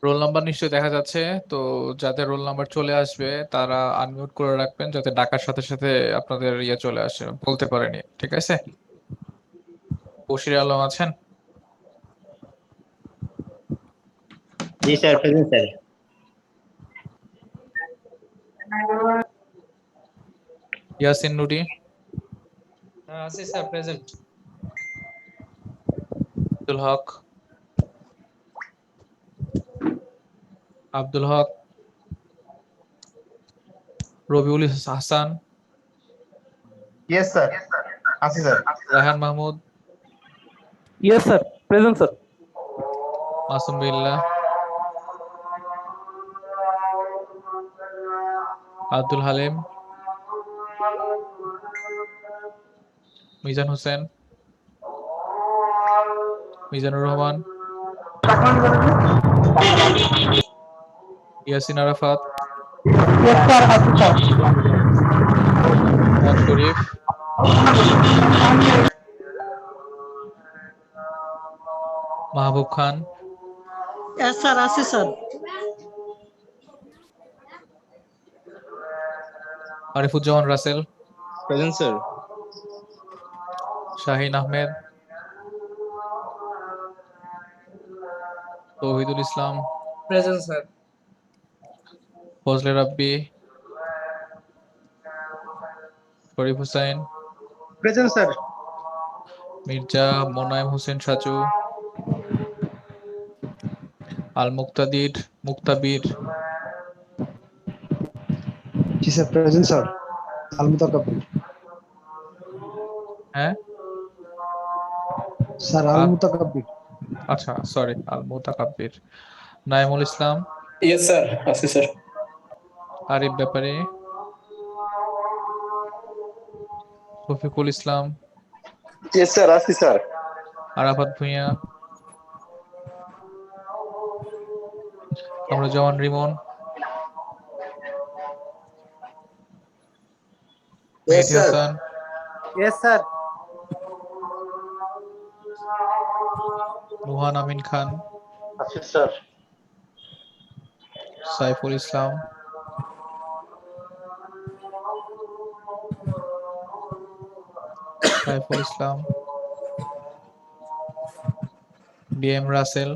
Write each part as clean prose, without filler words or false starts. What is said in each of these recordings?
Roll number নিশ্চয়ই দেখা যাচ্ছে। তো যাদের রোল নাম্বার চলে আসবে তারা আনমিউট করে রাখবেন, যাতে ডাকার সাথে সাথে আপনাদের ইয়ে চলে আসে, বলতে পারেনি। ঠিক আছে? বশির আলম আছেন? জি sir, present sir. Yasin Nuri? আছি sir, present. Abdul Haq? Abdul Haq? Rabiul Hasan? Yes sir, আছি sir. Raihan Mahmud? Yes sir, present sir. Masum Billah? Abdul Halim? Mizan Hossain? Mizanur Rahman? Yasin Arafat? Yes sir, আছি sir. Mohammad Sharif? Mahbub Khan? Yes sir, আছি sir. Arifuzzaman Rasel? Present sir. Shahin Ahmed? Tauhidul Islam? Present sir. Fazle Rabbi? Sharif Hussain? Present sir. Mirza Monayem Hossain Saju? Al Muktabir? জি sir, present sir. Al Mutakabbir. হ্যাঁ, স্যার, আল মুতাকাব্বির। আচ্ছা sorry, Al Mutakabbir. Naimul Islam? Yes sir, আছি sir. Arif Bepari? Shafiqul Islam? Yes sir, আছি sir. Arafat Bhuiyan? Kamruzzaman Rimon? Mehedi Hasan? Yes sir. Nuhan Amin Khan? আছি sir. Saiful Islam? BM Rasel?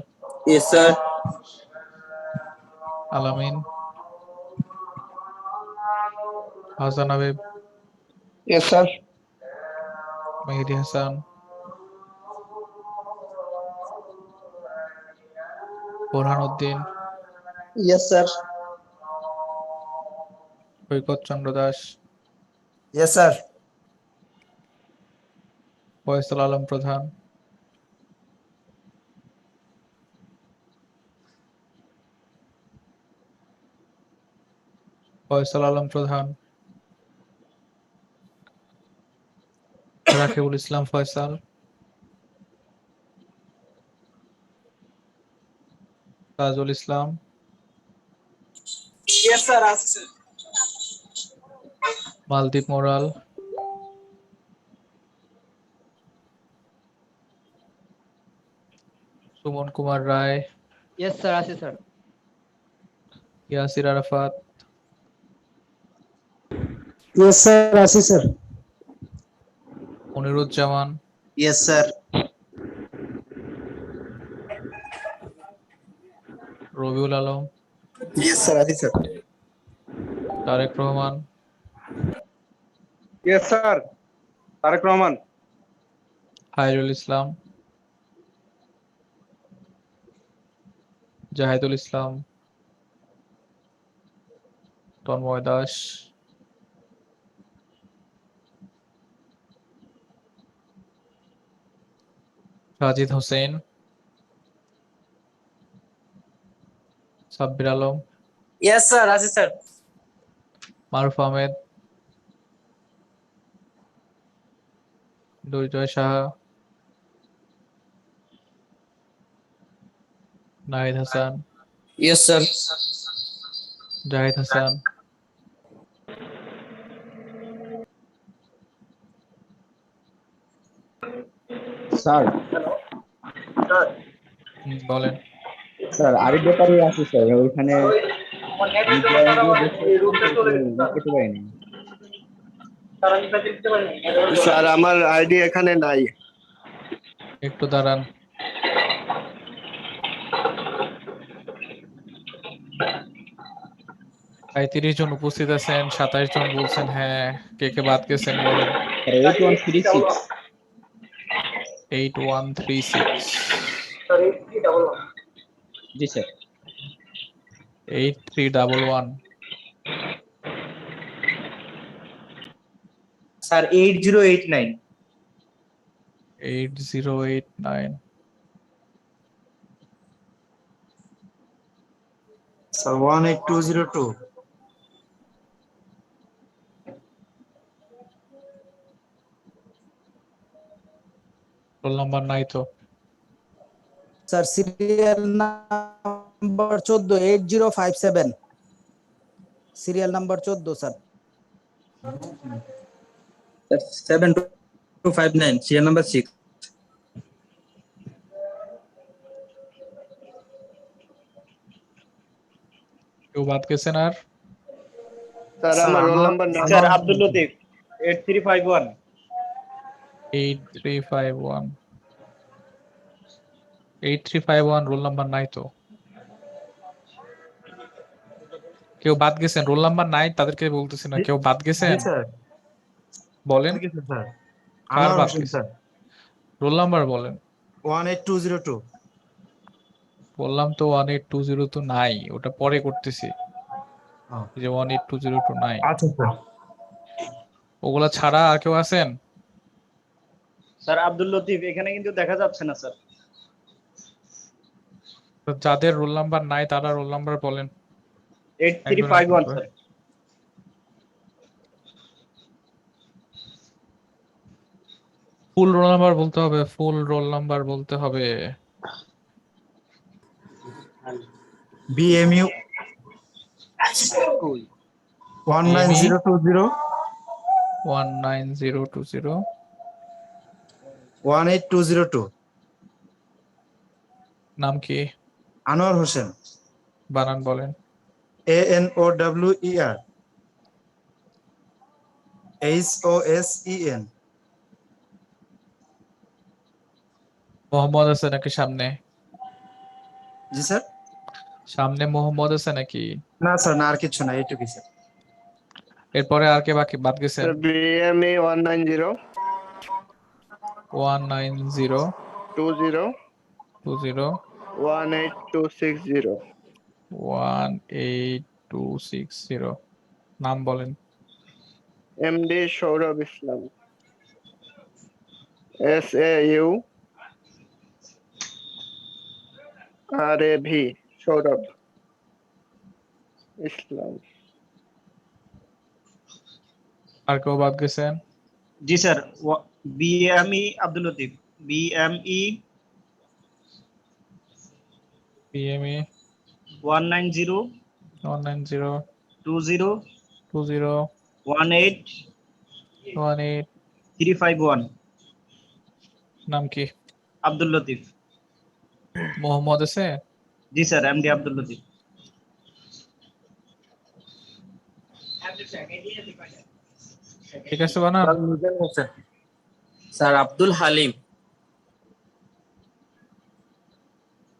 Yes sir. Alamin? Hasan Habib? Yes sir. Mehedi Hasan? Borhan Uddin? Yes sir. Saikat Chandra Das? Yes sir. Faisal Alam Pradhan? Rakibul ইসলাম Faisal? Tajul Islam? Yes sir, আছি sir. মালদ্বীপ মোরাল? Suman Kumar Roy? Yes sir, আছি sir. Yasir Arafat? Yes sir, আছি sir. Moniruzzaman? Yes sir. Rabiul Alam? Yes sir, আছি sir. Tarek Rahman? Yes sir. Tarek Rahman. Hairul Islam? Jahidul Islam? Tanmoy Das? Sajid Hossain? Sabbir Alam? Yes sir, আছি sir. Maruf Ahmed? Durjoy Saha? Nahid Hasan? Yes sir. Jahid Hasan? Sir, বলেন। Sir আরেক ব্যাপারে আছে স্যার ওইখানে আমি জয়েন দিয়ে বসে আছি, ই করতে পারিনি। স্যার আমার আইডি এখানে নাই। একটু দাঁড়ান। প্রায় 30 জন উপস্থিত আছেন, 27 জন বলছেন হ্যাঁ। কে কে বাদ গেছেন বলেন। স্যার 8136। 8136, জি স্যার। 8311, স্যার 8089। 8089, স্যার 18202। রোল নাম্বার নাই তো। Sir serial number 14 8057, serial number 14 sir. 7259 serial number 6। কেউ বাদ গেছেন আর? স্যার আমার রোল নাম্বার নাই। Sir Abdul Latif 8351। 8351, 8351 roll number নাই তো। কেউ বাদ গেছেন, রোল নাম্বার নাই তাদেরকে বলতেছি না, কেউ বাদ গেছেন স্যার বলেন। স্যার কার আনোয়ার বাদ হোসেন গেছে? স্যার রোল নাম্বার বলেন। 18202। বললাম তো 18202 নাই, ওটা পরে করতেছি। এই যে 18202 নাই, আচ্ছা স্যার। ওগুলা ছাড়া আর কেউ আছেন? স্যার আব্দুল লতিফ এখানে কিন্তু দেখা যাচ্ছে না স্যার। তো যাদের রোল নাম্বার নাই তারা রোল নাম্বার বলেন। 8351 স্যার। ফুল রোল নাম্বার বলতে হবে, ফুল রোল নাম্বার বলতে হবে। বিএমইউ 19020 19020, 18202। নাম কি? আনোয়ার হোসেন। বানান বলেন। ANOWER HOSEN। মোহাম্মদ আছে নাকি সামনে? জি স্যার। সামনে মোহাম্মদ আছে নাকি? না স্যার, না আর কিছু না, এইটুকুই স্যার। এরপরে আর কে বাকি বাদ গেছেন? বিএমই 190 19020, 20 18260। 18260, নাম বলেন। এমডি সৌরভ ইসলাম। SAURAV সৌরভ ইসলাম। আর কেউ বাদ গেছেন? জি sir BME Abdul Latif BME PMA 190 190 20 20 18 18, 351। নাম কি? আব্দুল লতিফ। মোহাম্মদ আছে? জি স্যার এমডি আব্দুল লতিফ। ঠিক আছে বানান। স্যার আব্দুল হালিম।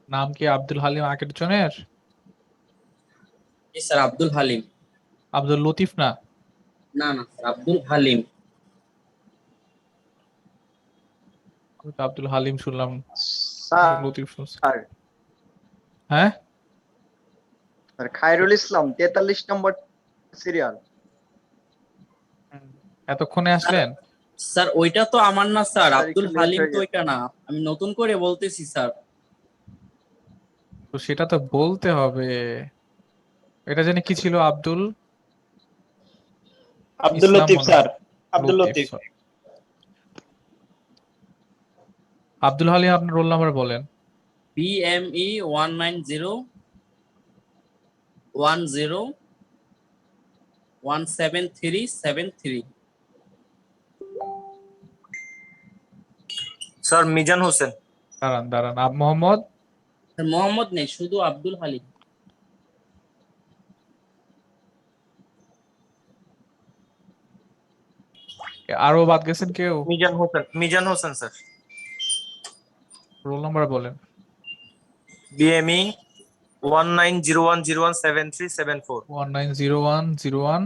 নাম কি আব্দুল হালিম আকির জনের? জি স্যার আব্দুল হালিম। আব্দুল লতিফ না? না না স্যার আব্দুল হালিম। আমি তো আব্দুল হালিম শুনলাম, স্যার লতিফ শুনছি। হ্যাঁ স্যার খায়রুল ইসলাম 43 নম্বর সিরিয়াল। এতক্ষণে আসলেন? স্যার ওইটা তো আমার না স্যার, স্যার, আব্দুল একটু late হালিম হয়ে তো গেছে। ওইটা না, আমি নতুন করে বলতেছি স্যার। তো সেটা তো বলতে হবে। এটা জানি কি ছিল? আব্দুল আব্দুল ইসলাম লতিফ মনে স্যার হয়। আব্দুল লতিফ, লতিফ। sorry। আব্দুল হালিম আপনার রোল নাম্বার বলেন। বিএমই 190 10 17373। স্যার মিজান হোসেন। দাঁড়ান দাঁড়ান, মোহাম্মদ স্যার মোহাম্মদ নেই, শুধু আব্দুল হালিম। আরো বাদ গেছেন কেউ? Mizan Hossain sir. Roll number বলেন। বিএমই 1901017374 190101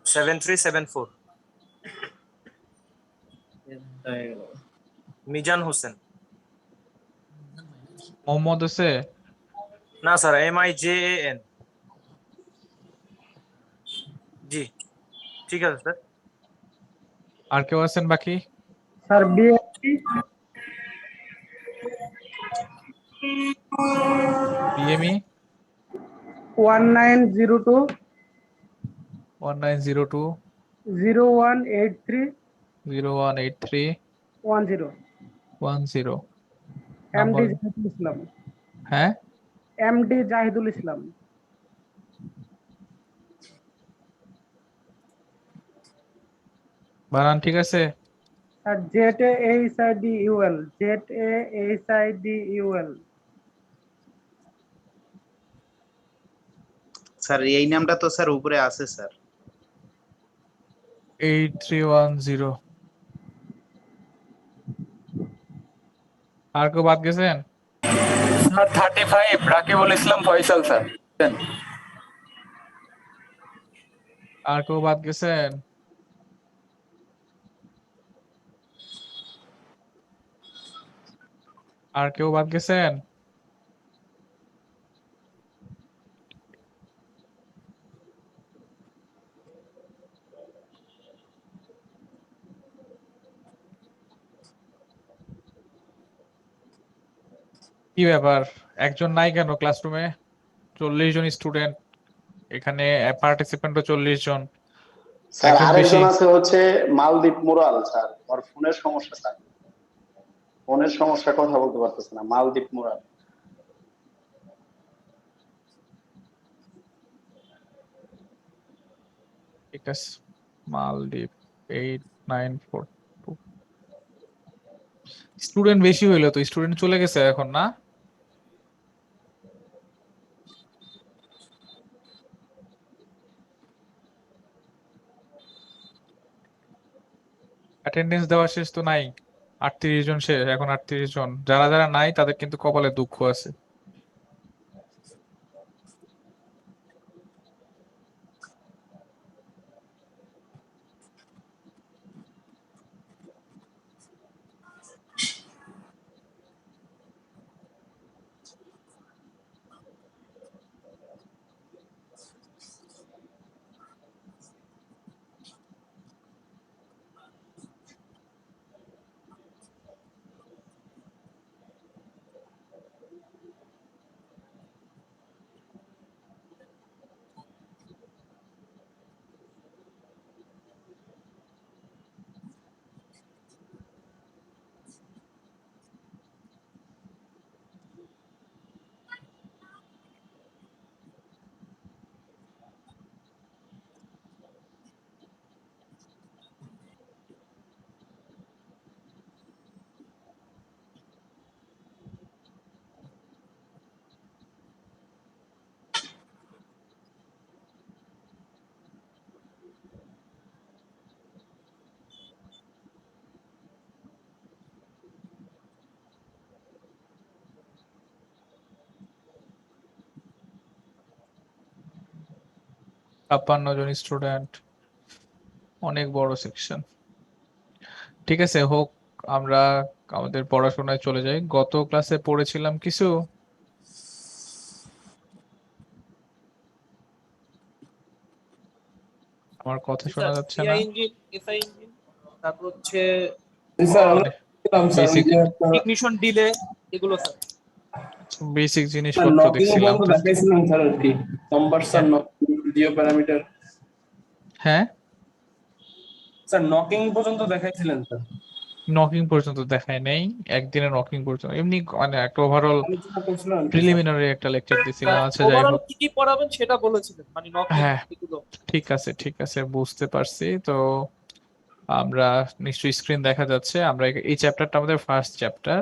7374 মিজান হোসেন। মোহাম্মদ আছে? না স্যার, MIJAN। জি ঠিক আছে স্যার। আর কেউ আছেন বাকি? Sir BME 1902 1902 0183 0183 10 10 MD number. Jahidul Islam. হ্যাঁ, এমডি জাহিদুল ইসলাম। বানান ঠিক আছে? আর ZAHIDUL ZAHIDUL। স্যার এই নামটা তো স্যার উপরে আছে স্যার। 8310। আর কেউ বাদ গেছেন? স্যার 35 রাকিবুল ইসলাম ফয়সাল স্যার। আর কেউ বাদ গেছেন? আর কেউ বাদ গেছেন? কি ব্যাপার, একজন নাই কেন ক্লাসরুমে? 40 জন স্টুডেন্ট, এখানে পার্টিসিপেন্টও 40 জন। স্যার একজন বেশি। আরেকজন আছে হচ্ছে মালদ্বীপ মুরাল স্যার, ওর ফোনের সমস্যা স্যার, ফোনের সমস্যা, কথা বলতে পারতেছে না। মালদ্বীপ মুরাল। ঠিক আছে, মালদ্বীপ 8942। স্টুডেন্ট বেশি হইলো তো, স্টুডেন্ট চলে গেছে এখন না? অ্যাটেন্ডেন্স দেওয়া শেষ তো নাই? 38 জন শেষ, এখন 38 জন। যারা যারা নাই তাদের কিন্তু কপালে দুঃখ আছে। ছাপ্পান্ন জন স্টুডেন্ট, অনেক বড় সেকশন। ঠিক আছে, হোক, আমরা আমাদের পড়াশোনায় চলে যাই। গত ক্লাসে পড়েছিলাম কিছু। আমার কথা শোনা যাচ্ছে না? তারপর হচ্ছে বেসিক ইগনিশন ডিলে, এগুলো স্যার। বেসিক জিনিসপত্র দেখছিলাম। দেখাইছিলাম স্যার আর কি, কনভার্সন, জিও প্যারামিটার। হ্যাঁ, স্যার নকিং পর্যন্ত দেখাইছিলেন স্যার। নকিং পর্যন্ত দেখায় নাই, একদিনে নকিং পর্যন্ত। এমনি মানে একটা ওভারঅল আলোচনা করছিলাম আর কি স্যার। প্রিলিমিনারি একটা লেকচার দিছিলাম। আচ্ছা, যাই ওভারঅল হোক। কি কি পড়াবেন সেটা বলেছিলেন, মানে নকিং হ্যাঁ, এগুলো। ঠিক আছে ঠিক আছে, বুঝতে পারছি তো। আমরা নিশ্চয়ই স্ক্রিন দেখা যাচ্ছে। আমরা এই চ্যাপ্টারটা আমাদের ফার্স্ট চ্যাপ্টার।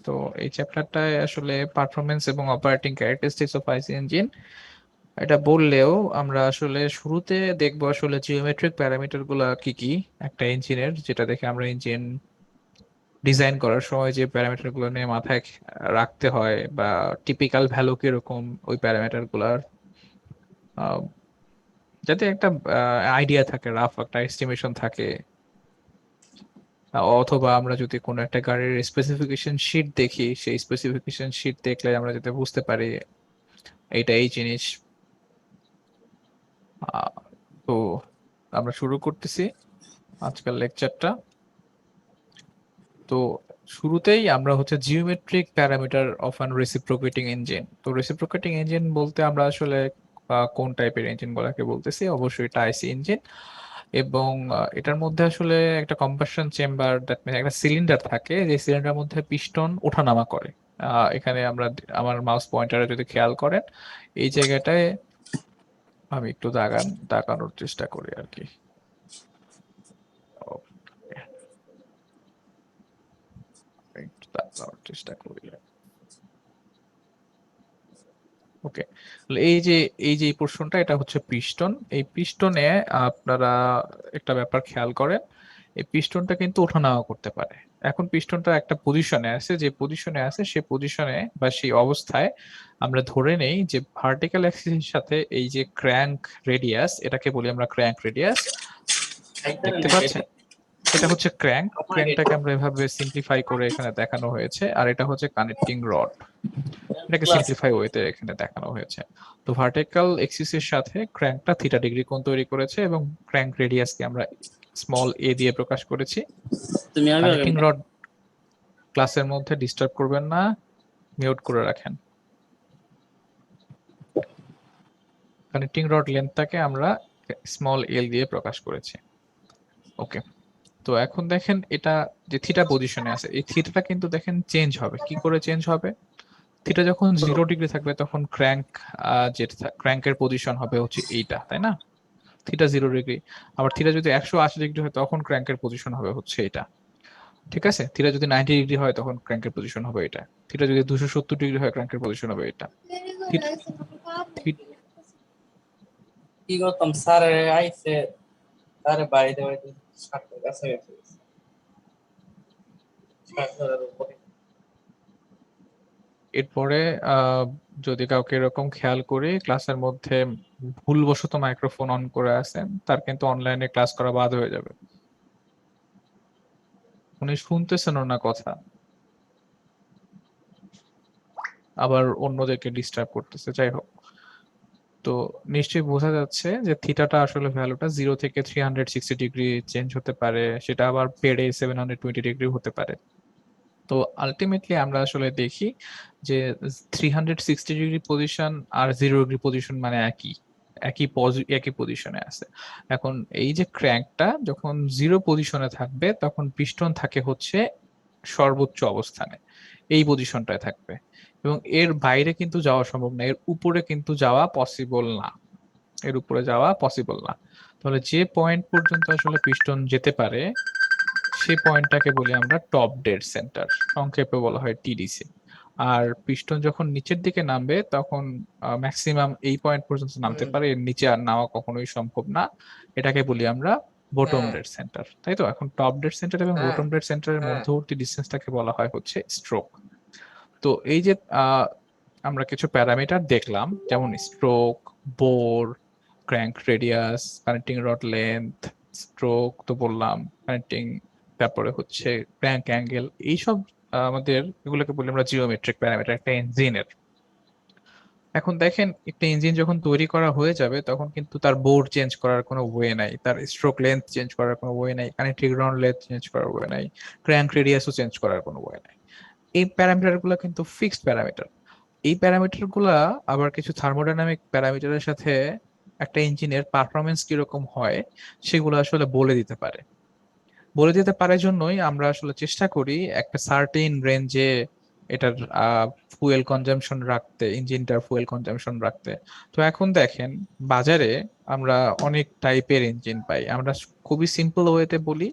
তো এই চ্যাপ্টারটায় আসলে পারফরমেন্স এবং operating characteristics of IC engine এটা বললেও আমরা আসলে শুরুতে দেখবো আসলে জিওমেট্রিক প্যারামিটার গুলা কি কি একটা ইঞ্জিনের, যেটা দেখে আমরা ইঞ্জিন ডিজাইন করার সময় যে প্যারামিটার গুলো নিয়ে মাথায় রাখতে হয় বা টিপিক্যাল ভ্যালু কিরকম ওই প্যারামিটার গুলার, আহ, যাতে একটা আইডিয়া থাকে, রাফ একটা এস্টিমেশন থাকে। অথবা আমরা যদি কোনো একটা গাড়ির স্পেসিফিকেশন শিট দেখি, সেই স্পেসিফিকেশন শিট দেখলে আমরা যাতে বুঝতে পারি এইটা এই জিনিস। তো আমরা শুরু করতেছি আজকের লেকচারটা। তো শুরুতেই আমরা হচ্ছে geometric parameter of an reciprocating engine. তো রেসিপ্রোকেটিং ইঞ্জিন বলতে আমরা আসলে কোন টাইপের ইঞ্জিন গুলাকে বলতেছি? অবশ্যই এটা আইসি ইঞ্জিন, এবং এটার মধ্যে আসলে একটা কম্বাসন চেম্বার, দ্যাট মিন একটা সিলিন্ডার থাকে, যে সিলিন্ডারের মধ্যে পিস্টন ওঠানামা করে। এখানে আমরা আমার মাউস পয়েন্টারে যদি খেয়াল করেন, এই জায়গাটায় আমি একটু দাগানোর চেষ্টা করি আর কি। একটু দাগানোর চেষ্টা করি। ওকে, এই যে পোর্শনটা, এটা হচ্ছে পিস্টন। এই পিস্টনে আপনারা একটা ব্যাপার খেয়াল করেন, এই পিস্টনটা কিন্তু ওঠানামা করতে পারে। এখন পিস্টনটা একটা পজিশনে আছে, যে পজিশনে আছে সে পজিশনে বা সেই অবস্থায় আমরা ধরে নেই যে ভার্টিক্যাল অ্যাক্সিসের সাথে এই যে ক্র্যাঙ্ক রেডিয়াস, এটাকে বলি আমরা ক্র্যাঙ্ক রেডিয়াস। দেখতে পাচ্ছেন, এটা হচ্ছে ক্র্যাঙ্কটাকে আমরা এভাবে সিম্পলিফাই করে এখানে দেখানো হয়েছে, আর এটা হচ্ছে কানেক্টিং রড, এটাকে সিম্পলিফাই ওয়েতে এখানে দেখানো হয়েছে। তো ভার্টিক্যাল এক্সিসের সাথে ক্র্যাঙ্কটা থিটা ডিগ্রি কোণ তৈরি করেছে, এবং ক্র্যাঙ্ক রেডিয়াসকে আমরা স্মল এ দিয়ে প্রকাশ করেছি। কানেক্টিং রড ক্লাসের মধ্যে ডিস্টার্ব করবেন না, মিউট করে রাখেন। কানেক্টিং রড লেন্থটাকে আমরা স্মল এল দিয়ে প্রকাশ করেছি। ওকে, তো এখন দেখেন এটা যে থিটা পজিশনে আছে, এই থিটাটা কিন্তু দেখেন চেঞ্জ হবে। কি করে চেঞ্জ হবে? থিটা যখন 0 ডিগ্রি থাকবে তখন ক্র্যাঙ্কের পজিশন হবে হচ্ছে এইটা, তাই না? Theta 0 degree. আবার থিটা যদি 180 ডিগ্রি হয় তখন ক্র্যাঙ্কের পজিশন হবে হচ্ছে এটা, ঠিক আছে? থিটা যদি 90 ডিগ্রি হয় তখন ক্র্যাঙ্কের পজিশন হবে এটা। থিটা যদি 270 ডিগ্রি হয় ক্র্যাঙ্কের পজিশন হবে এটা। কি করতাম স্যার আইসে, তার বাড়িতে বাড়িতে 60 কাছে গেছে 60 উপরে। এরপরে যদি কাউকে এরকম খেয়াল করি ক্লাসের মধ্যে ভুলবশত মাইক্রোফোন অন করে আছেন, তার কিন্তু অনলাইনে ক্লাস করা বাদ হয়ে যাবে। উনি শুনতেছেন না কথা, আবার অন্যদেরকে ডিস্টার্ব করতেছে। যাই হোক, তো নিশ্চয়ই বোঝা যাচ্ছে যে থিটাটা আসলে ভ্যালুটা 0 থেকে 360 ডিগ্রি চেঞ্জ হতে পারে, সেটা আবার বেড়ে 720 ডিগ্রি হতে পারে। তো আলটিমেটলি আমরা আসলে দেখি যে 360 ডিগ্রি পজিশন আর 0 ডিগ্রি পজিশন মানে একই পজিশনে আছে। এখন এই যে ক্র্যাঙ্কটা যখন 0 পজিশনে থাকবে তখন পিস্টন থাকে হচ্ছে সর্বোচ্চ অবস্থানে, এই পজিশনটায় থাকবে, এবং এর বাইরে কিন্তু যাওয়া সম্ভব না, এর উপরে কিন্তু যাওয়া পসিবল না, এর উপরে যাওয়া পসিবল না। তাহলে যে পয়েন্ট পর্যন্ত আসলে পিস্টন যেতে পারে সেই পয়েন্টটাকে বলি আমরা টপ ডেড সেন্টার, সংক্ষেপে বলা হয় টিডিসি। আর পিস্টন যখন নিচের দিকে নামবে তখন ম্যাক্সিমাম এই পয়েন্ট পর্যন্ত নামতে পারে, এর নিচে আর নামা কখনোই সম্ভব না, এটাকে বলি আমরা বটম ডেড সেন্টার। তাই তো, এখন টপ ডেড সেন্টার এবং বটম ডেড সেন্টারের মধ্যবর্তী ডিসটেন্সটাকে বলা হয় হচ্ছে স্ট্রোক। তো এই যে আমরা কিছু প্যারামিটার দেখলাম, যেমন stroke, bore, crank radius, connecting rod length, stroke তো বললাম, কানেক্টিং, তারপরে হচ্ছে ক্র্যাঙ্ক অ্যাঙ্গেল, এইসব আমাদের এগুলোকে বলি আমরা জিওমেট্রিক প্যারামিটার একটা ইঞ্জিনের। এখন দেখেন, একটা ইঞ্জিন যখন তৈরি করা হয়ে যাবে তখন কিন্তু তার বোর চেঞ্জ করার কোনো ওয়ে নাই, তার স্ট্রোক লেন্থ চেঞ্জ করার কোনো ওয়ে নাই, কানেক্টিং রড লেন্থ চেঞ্জ করার ওয়ে নাই, ক্র্যাঙ্ক রেডিয়াসও চেঞ্জ করার কোনো ওয়ে নাই। এই প্যারামিটার গুলো কিন্তু ফিক্সড প্যারামিটার। এই প্যারামিটার গুলা আবার কিছু থার্মোডাইনামিক প্যারামিটারের সাথে একটা ইঞ্জিনের পারফরমেন্স কিরকম হয় সেগুলো আসলে বলে দিতে পারে জন্যই আমরা আসলে চেষ্টা করি একটা সার্টেন রেঞ্জে এটার ফুয়েল কনজাম্পশন রাখতে, ইঞ্জিনটার ফুয়েল কনজাম্পশন রাখতে। তো এখন দেখেন বাজারে আমরা অনেক টাইপের ইঞ্জিন পাই। আমরা খুবই সিম্পল ওয়েতে বলি,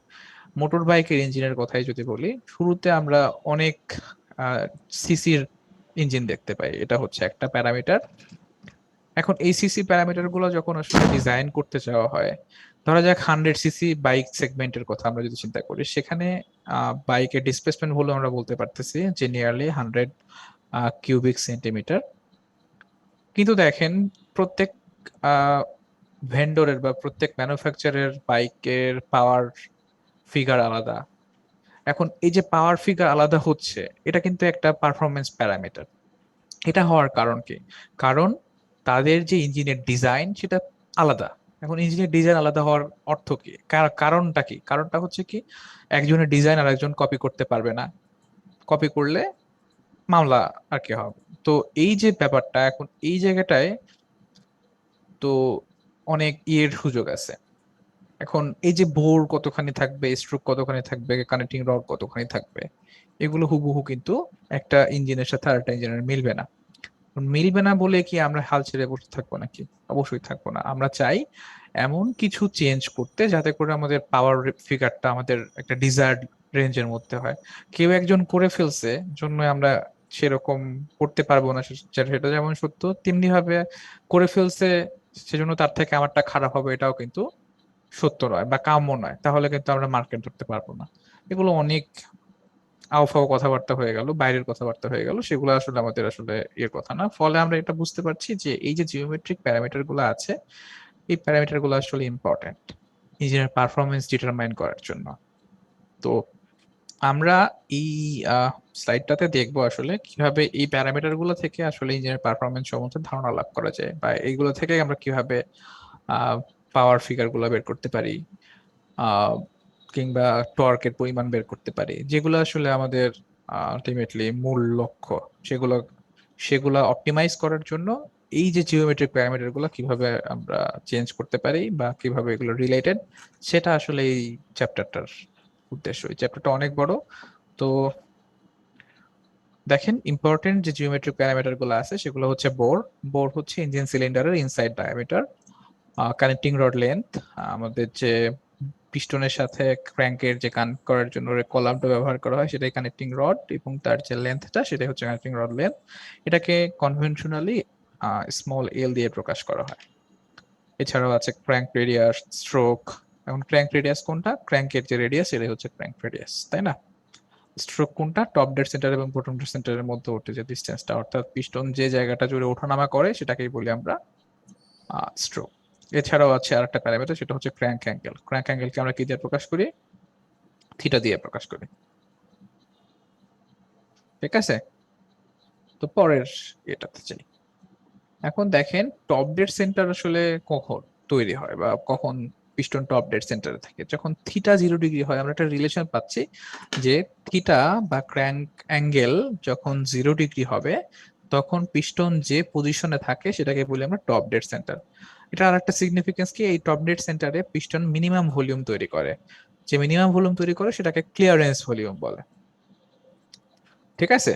মোটর বাইকের ইঞ্জিনের কথাই যদি বলি, শুরুতে আমরা অনেক সিসির ইঞ্জিন দেখতে পাই, এটা হচ্ছে একটা প্যারামিটার। এখন এই সিসি প্যারামিটার গুলো যখন আসলে ডিজাইন করতে যাওয়া হয়, ধরা যাক 100 সিসি বাইক সেগমেন্টের কথা আমরা যদি চিন্তা করি, সেখানে বাইকের ডিসপ্লেসমেন্ট হলো আমরা বলতে পারতেছি যে নিয়ারলি 100 কিউবিক সেন্টিমিটার। কিন্তু দেখেন প্রত্যেক ভেন্ডরের বা প্রত্যেক ম্যানুফ্যাকচারের বাইকের পাওয়ার ফিগার আলাদা। এখন এই যে পাওয়ার ফিগার আলাদা হচ্ছে, এটা কিন্তু একটা পারফরমেন্স প্যারামিটার। এটা হওয়ার কারণ কি? কারণ তাদের যে ইঞ্জিনের ডিজাইন সেটা আলাদা। এখন ইঞ্জিনের ডিজাইন আলাদা হওয়ার অর্থ কি? কারণটা কি? কারণটা হচ্ছে কি, একজনের ডিজাইন আর একজন কপি করতে পারবে না, কপি করলে মামলা আর কি হবে। তো এই যে ব্যাপারটা, এখন এই জায়গাটায় তো অনেক ইয়ের সুযোগ আছে। এখন এই যে বোর কতখানি থাকবে, স্ট্রোক কতখানি থাকবে, কানেক্টিং রড কতখানি থাকবে, এগুলো হুবহু কিন্তু একটা ইঞ্জিনের সাথে আরেকটা ইঞ্জিনের মিলবে না। মিলবে না বলে কি আমরা হাল ছেড়ে বসে থাকবো নাকি? অবশ্যই থাকবো না। আমরা চাই এমন কিছু চেঞ্জ করতে যাতে করে আমাদের পাওয়ার ফিগারটা আমাদের একটা ডিজায়ার্ড রেঞ্জের মধ্যে হয়। কেউ একজন করে ফেলছে জন্য আমরা সেরকম করতে পারবো না, সেটা যেমন সত্য, তেমনি ভাবে করে ফেলছে সেজন্য তার থেকে আমারটা খারাপ হবে এটাও কিন্তু সত্য নয় বা কাম্য নয়। তাহলে কিন্তু আমরা মার্কেট ধরতে পারবো না। এগুলো অনেক আউফাও কথাবার্তা হয়ে গেল, বাইরের কথাবার্তা হয়ে গেল, সেগুলো আসলে আমাদের আসলে এর কথা না। ফলে আমরা এটা বুঝতে পারছি যে এই যে জিওমেট্রিক প্যারামিটার গুলো আছে, এই প্যারামিটার গুলো আসলে ইম্পর্টেন্ট ইঞ্জিনের পারফরমেন্স ডিটারমাইন করার জন্য। তো আমরা এই স্লাইডটাতে দেখবো আসলে কিভাবে এই প্যারামিটার গুলো থেকে আসলে ইঞ্জিনের পারফরমেন্স সম্বন্ধে ধারণা লাভ করা যায়, বা এইগুলো থেকে আমরা কিভাবে পাওয়ার ফিগার গুলো বের করতে পারি, কিংবা টর্কের পরিমাণ বের করতে পারি, যেগুলো আসলে আমাদের আলটিমেটলি মূল লক্ষ্য। সেগুলো সেগুলো অপটিমাইজ করার জন্য এই যে জিওমেট্রিক প্যারামিটার গুলো কিভাবে আমরা চেঞ্জ করতে পারি বা কিভাবে এগুলো রিলেটেড, সেটা আসলে এই চ্যাপ্টারটার উদ্দেশ্য। এই চ্যাপ্টারটা অনেক বড়। তো দেখেন, ইম্পর্টেন্ট যে জিওমেট্রিক প্যারামিটার গুলো আছে সেগুলো হচ্ছে বোর হচ্ছে ইঞ্জিন সিলিন্ডারের inside diameter, connecting rod length, আমাদের যে পিস্টনের সাথে ক্র্যাঙ্কের যে কানেক্ট করার জন্য কলামটা ব্যবহার করা হয় সেটাই কানেক্টিং রড, এবং তার যে লেন্থটা সেটাই হচ্ছে কানেক্টিং রড লেন্থ। এটাকে কনভেনশনালি স্মল এল দিয়ে প্রকাশ করা হয়। এছাড়াও আছে ক্র্যাঙ্ক রেডিয়াস, স্ট্রোক। এখন ক্র্যাঙ্ক রেডিয়াস কোনটা? ক্র্যাঙ্কের যে রেডিয়াস সেটাই হচ্ছে ক্র্যাঙ্ক রেডিয়াস, তাই না? স্ট্রোক কোনটা? টপ ডেড সেন্টার এবং বটম ডেড সেন্টারের মধ্যে ওঠে যে ডিসটেন্সটা, অর্থাৎ পিস্টন যে জায়গাটা জুড়ে ওঠানামা করে সেটাকেই বলি আমরা স্ট্রোক। এছাড়াও আছে আরেকটা প্যারামিটার, সেটা হচ্ছে ক্র্যাঙ্ক অ্যাঙ্গেল। ক্র্যাঙ্ক অ্যাঙ্গেলকে আমরা কি দিয়ে প্রকাশ করি? থিটা দিয়ে প্রকাশ করি। ঠিক আছে, তো পরের এটাতে চাই। এখন দেখেন টপ ডেড সেন্টার আসলে কখন তৈরি হয় বা কখন পিস্টন টপ ডেড সেন্টারে থাকে? যখন থিটা 0 ডিগ্রি হয়। আমরা একটা রিলেশন পাচ্ছি যে থিটা বা ক্র্যাঙ্ক অ্যাঙ্গেল যখন 0 ডিগ্রি হবে তখন পিস্টন যে পজিশনে থাকে সেটাকে বলি আমরা টপ ডেড সেন্টার। এটা আর একটা সিগনিফিকেন্স কি, এই টপ ডেড সেন্টারে পিস্টন মিনিমাম ভলিউম তৈরি করে। যে মিনিমাম ভলিউম তৈরি করে সেটাকে ক্লিয়ারেন্স ভলিউম বলে। ঠিক আছে,